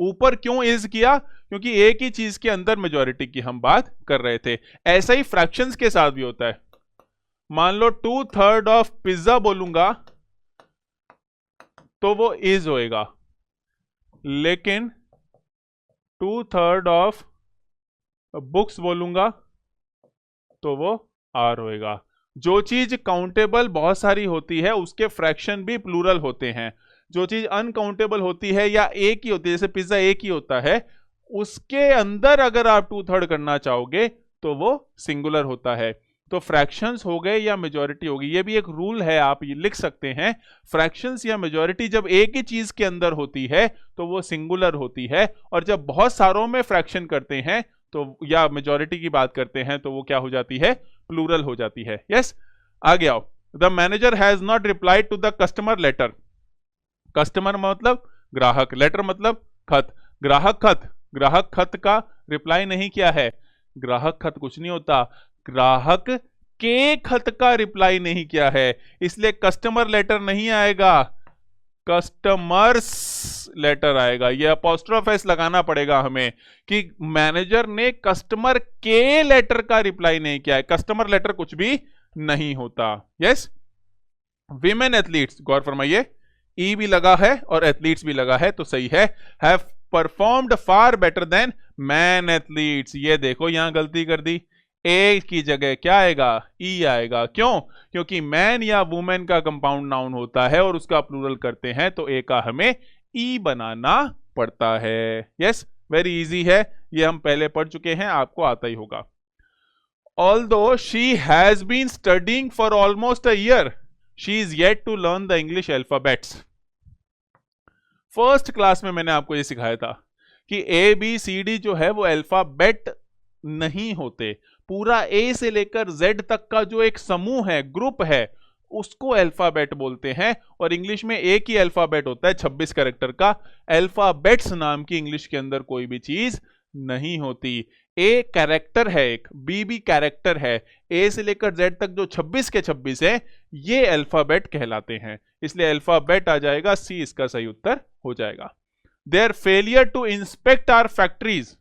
ऊपर क्यों इज किया? क्योंकि एक ही चीज के अंदर मेजॉरिटी की हम बात कर रहे थे। ऐसा ही फ्रैक्शंस के साथ भी होता है। मान लो 2/3 ऑफ पिज्जा बोलूंगा तो वो इज होएगा, लेकिन 2/3 ऑफ बुक्स बोलूंगा तो वो आर होएगा। जो चीज काउंटेबल बहुत सारी होती है उसके फ्रैक्शन भी प्लूरल होते हैं। जो चीज अनकाउंटेबल होती है या एक ही होती है, जैसे पिज्जा एक ही होता है, उसके अंदर अगर आप 2/3 करना चाहोगे तो वो सिंगुलर होता है। तो फ्रैक्शंस हो गए या मेजॉरिटी होगी, ये भी एक रूल है, आप ये लिख सकते हैं। फ्रैक्शंस या मेजॉरिटी जब एक ही चीज के अंदर होती है तो वो सिंगुलर होती है, और जब बहुत सारों में फ्रैक्शन करते हैं तो या मेजॉरिटी की बात करते हैं तो वो क्या हो जाती है? प्लूरल हो जाती है। यस, आगे आओ। The manager has not replied to the customer letter. Customer मतलब ग्राहक, लेटर मतलब खत। ग्राहक खत का रिप्लाई नहीं किया है। ग्राहक खत कुछ नहीं होता, ग्राहक के खत का रिप्लाई नहीं किया है, इसलिए कस्टमर लेटर नहीं आएगा, कस्टमर्स लेटर आएगा। ये अपॉस्ट्रोफ एस लगाना पड़ेगा हमें कि मैनेजर ने कस्टमर के लेटर का रिप्लाई नहीं किया है। कस्टमर लेटर कुछ भी नहीं होता। यस, विमेन एथलीट्स, गौर फरमाइए, ई भी लगा है और एथलीट्स भी लगा है तो सही है। Have performed far better than man athletes. ये देखो यहां गलती कर दी, ए की जगह क्या आएगा? ई आएगा। क्यों? क्योंकि मैन या वुमेन का कंपाउंड नाउन होता है और उसका प्लूरल करते हैं तो ए का हमें ई बनाना पड़ता है। यस, वेरी इजी है, ये हम पहले पढ़ चुके हैं, आपको आता ही होगा। Although she has been studying for almost a year, she is yet to learn the English alphabets. First class में मैंने आपको ये सिखाया था कि ए बी सी डी जो है वो अल्फाबेट नहीं होते। पूरा ए से लेकर जेड तक का जो एक समूह है, ग्रुप है, उसको अल्फाबेट बोलते हैं। और इंग्लिश में एक ही अल्फाबेट होता है 26 कैरेक्टर का। अल्फाबेट्स नाम की इंग्लिश के अंदर कोई भी चीज नहीं होती। ए कैरेक्टर है एक, बी भी कैरेक्टर है। ए से लेकर जेड तक जो 26 के 26 है ये अल्फाबेट कहलाते हैं, इसलिए अल्फाबेट आ जाएगा, सी इसका सही उत्तर हो जाएगा। Their failure to inspect our factories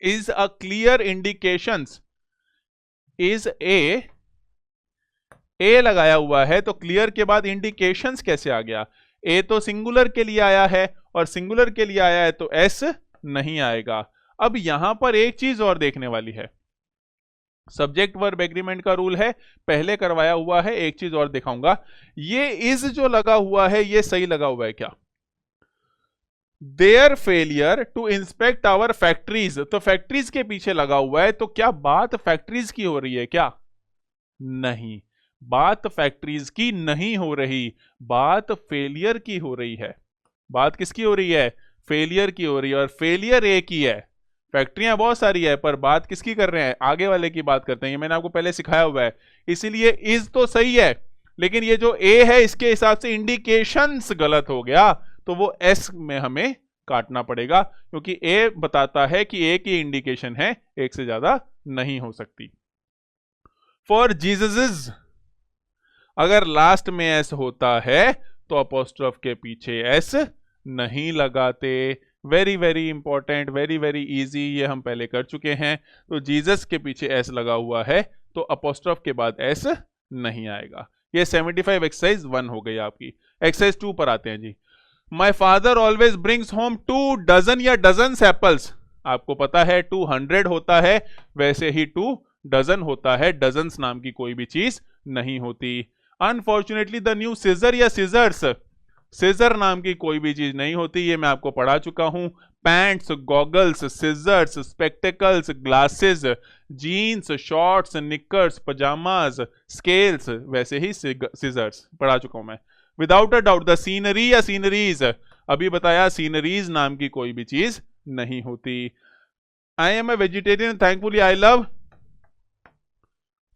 is a clear indications is a लगाया हुआ है तो क्लियर के बाद इंडिकेशंस कैसे आ गया? ए तो सिंगुलर के लिए आया है और सिंगुलर के लिए आया है तो एस नहीं आएगा। अब यहां पर एक चीज और देखने वाली है, सब्जेक्ट वर्ब एग्रीमेंट का रूल है, पहले करवाया हुआ है, एक चीज और दिखाऊंगा। ये इज जो लगा हुआ है ये सही लगा हुआ है क्या? Their failure to inspect our factories, तो फैक्ट्रीज के पीछे लगा हुआ है तो क्या बात फैक्ट्रीज की हो रही है क्या? नहीं, बात फैक्ट्रीज की नहीं हो रही, बात फेलियर की हो रही है। बात किसकी हो रही है? फेलियर की हो रही है, और फेलियर एक ही है। फैक्ट्रियां बहुत सारी है पर बात किसकी कर रहे हैं? आगे वाले की बात करते हैं। ये मैंने आपको पहले सिखाया हुआ है, इसीलिए इज तो सही है, लेकिन ये जो ए है इसके हिसाब से इंडिकेशंस गलत हो गया तो वो एस में हमें काटना पड़ेगा, क्योंकि ए बताता है कि एक ही इंडिकेशन है, एक से ज्यादा नहीं हो सकती। फॉर जीसस, अगर लास्ट में एस होता है तो अपॉस्ट्रोफ के पीछे एस नहीं लगाते। Very very important, very very easy, ये हम पहले कर चुके हैं। तो जीसस के पीछे एस लगा हुआ है तो अपॉस्ट्रोफ के बाद एस नहीं आएगा। ये 75 एक्सरसाइज 1 हो गई आपकी। एक्सरसाइज 2 पर आते हैं जी। My father always brings home 2 dozen या डजन्स एप्पल्स। आपको पता है 200 होता है, वैसे ही 2 डजन होता है, डजन्स नाम की कोई भी चीज नहीं होती। अनफॉर्चुनेटली द न्यू सीजर या सीजर्स, सीजर नाम की कोई भी चीज नहीं होती, ये मैं आपको पढ़ा चुका हूं। Pants, goggles, scissors, spectacles, glasses, jeans, shorts, knickers, pyjamas, scales, वैसे ही सीजर्स पढ़ा चुका हूं मैं। Without a doubt the scenery या सीनरीज, अभी बताया सीनरीज नाम की कोई भी चीज नहीं होती। I am a vegetarian thankfully I love,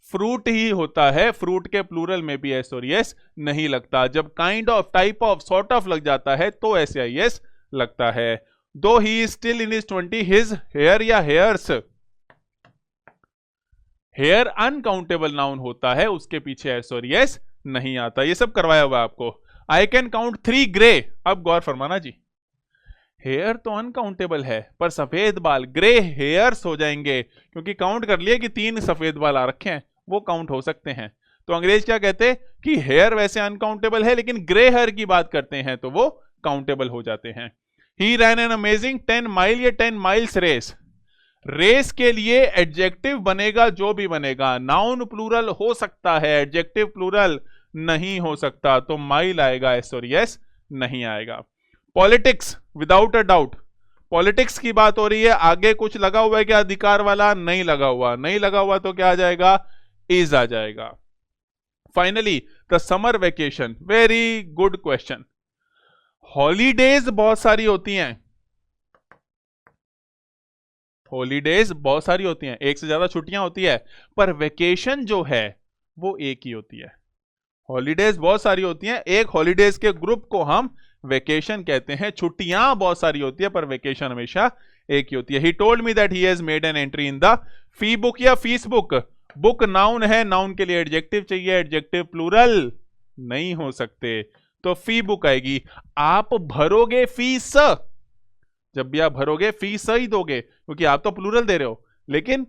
fruit ही होता है, फ्रूट के प्लूरल में भी एस और यस नहीं लगता। जब kind of, type of, sort of लग जाता है तो एस या यस लगता है। Though he still in his 20, his hair या हेयर्स, हेयर अनकाउंटेबल नाउन होता है, उसके पीछे एस और यस नहीं आता। ये सब करवाया हुआ आपको। आई कैन काउंट 3 ग्रे, अब गौर फरमाना जी। हेयर तो अनकाउंटेबल है, पर सफेद बाल ग्रे हेयर्स हो जाएंगे, क्योंकि काउंट कर लिए कि 3 सफेद बाल आ रखे हैं, वो काउंट हो सकते हैं। तो अंग्रेज क्या कहते कि हेयर वैसे अनकाउंटेबल है, लेकिन ग्रे हेयर की बात करते हैं तो वो काउंटेबल हो जाते हैं। ही रैन एन अमेजिंग 10 माइल या 10 माइल्स रेस। रेस के लिए एडजेक्टिव बनेगा जो भी बनेगा, नाउन प्लूरल हो सकता है, एडजेक्टिव प्लूरल नहीं हो सकता, तो माइल आएगा, एस और यस नहीं आएगा। Politics without a doubt, politics की बात हो रही है, आगे कुछ लगा हुआ है क्या अधिकार वाला? नहीं लगा हुआ, नहीं लगा हुआ तो क्या आ जाएगा? इज आ जाएगा। Finally the summer vacation, very good question. Holidays बहुत सारी होती हैं, हॉलीडेज बहुत सारी होती हैं, एक से ज्यादा छुट्टियां होती है, पर वेकेशन जो है वो एक ही होती है। हॉलीडेज बहुत सारी होती हैं, एक हॉलीडेज के ग्रुप को हम वेकेशन कहते हैं। छुट्टियां बहुत सारी होती है, पर वेकेशन हमेशा एक ही होती है। He told me that he has made an entry in the fee book या फीस बुक। बुक नाउन है, नाउन के लिए एडजेक्टिव चाहिए, एडजेक्टिव प्लूरल नहीं हो सकते, तो फी बुक आएगी। आप भरोगे फीस, जब भी आप भरोगे फीस ही दोगे, क्योंकि आप तो प्लूरल दे रहे हो, लेकिन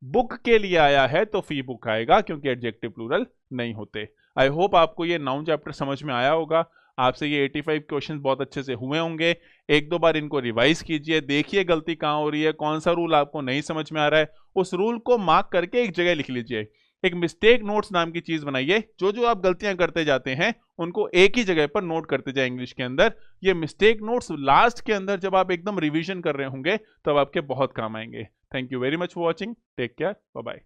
बुक के लिए आया है तो फी बुक आएगा, क्योंकि एडजेक्टिव प्लूरल नहीं होते। आई होप आपको ये नाउन चैप्टर समझ में आया होगा। आपसे ये 85 क्वेश्चन बहुत अच्छे से हुए होंगे। एक दो बार इनको रिवाइज कीजिए, देखिए गलती कहाँ हो रही है, कौन सा रूल आपको नहीं समझ में आ रहा है, उस रूल को मार्क करके एक जगह लिख लीजिए। एक मिस्टेक नोट्स नाम की चीज बनाइए, जो जो आप गलतियां करते जाते हैं उनको एक ही जगह पर नोट करते जाए इंग्लिश के अंदर। ये मिस्टेक नोट्स लास्ट के अंदर जब आप एकदम रिवीजन कर रहे होंगे तब आपके बहुत काम आएंगे। Thank you very much for watching, take care, bye bye.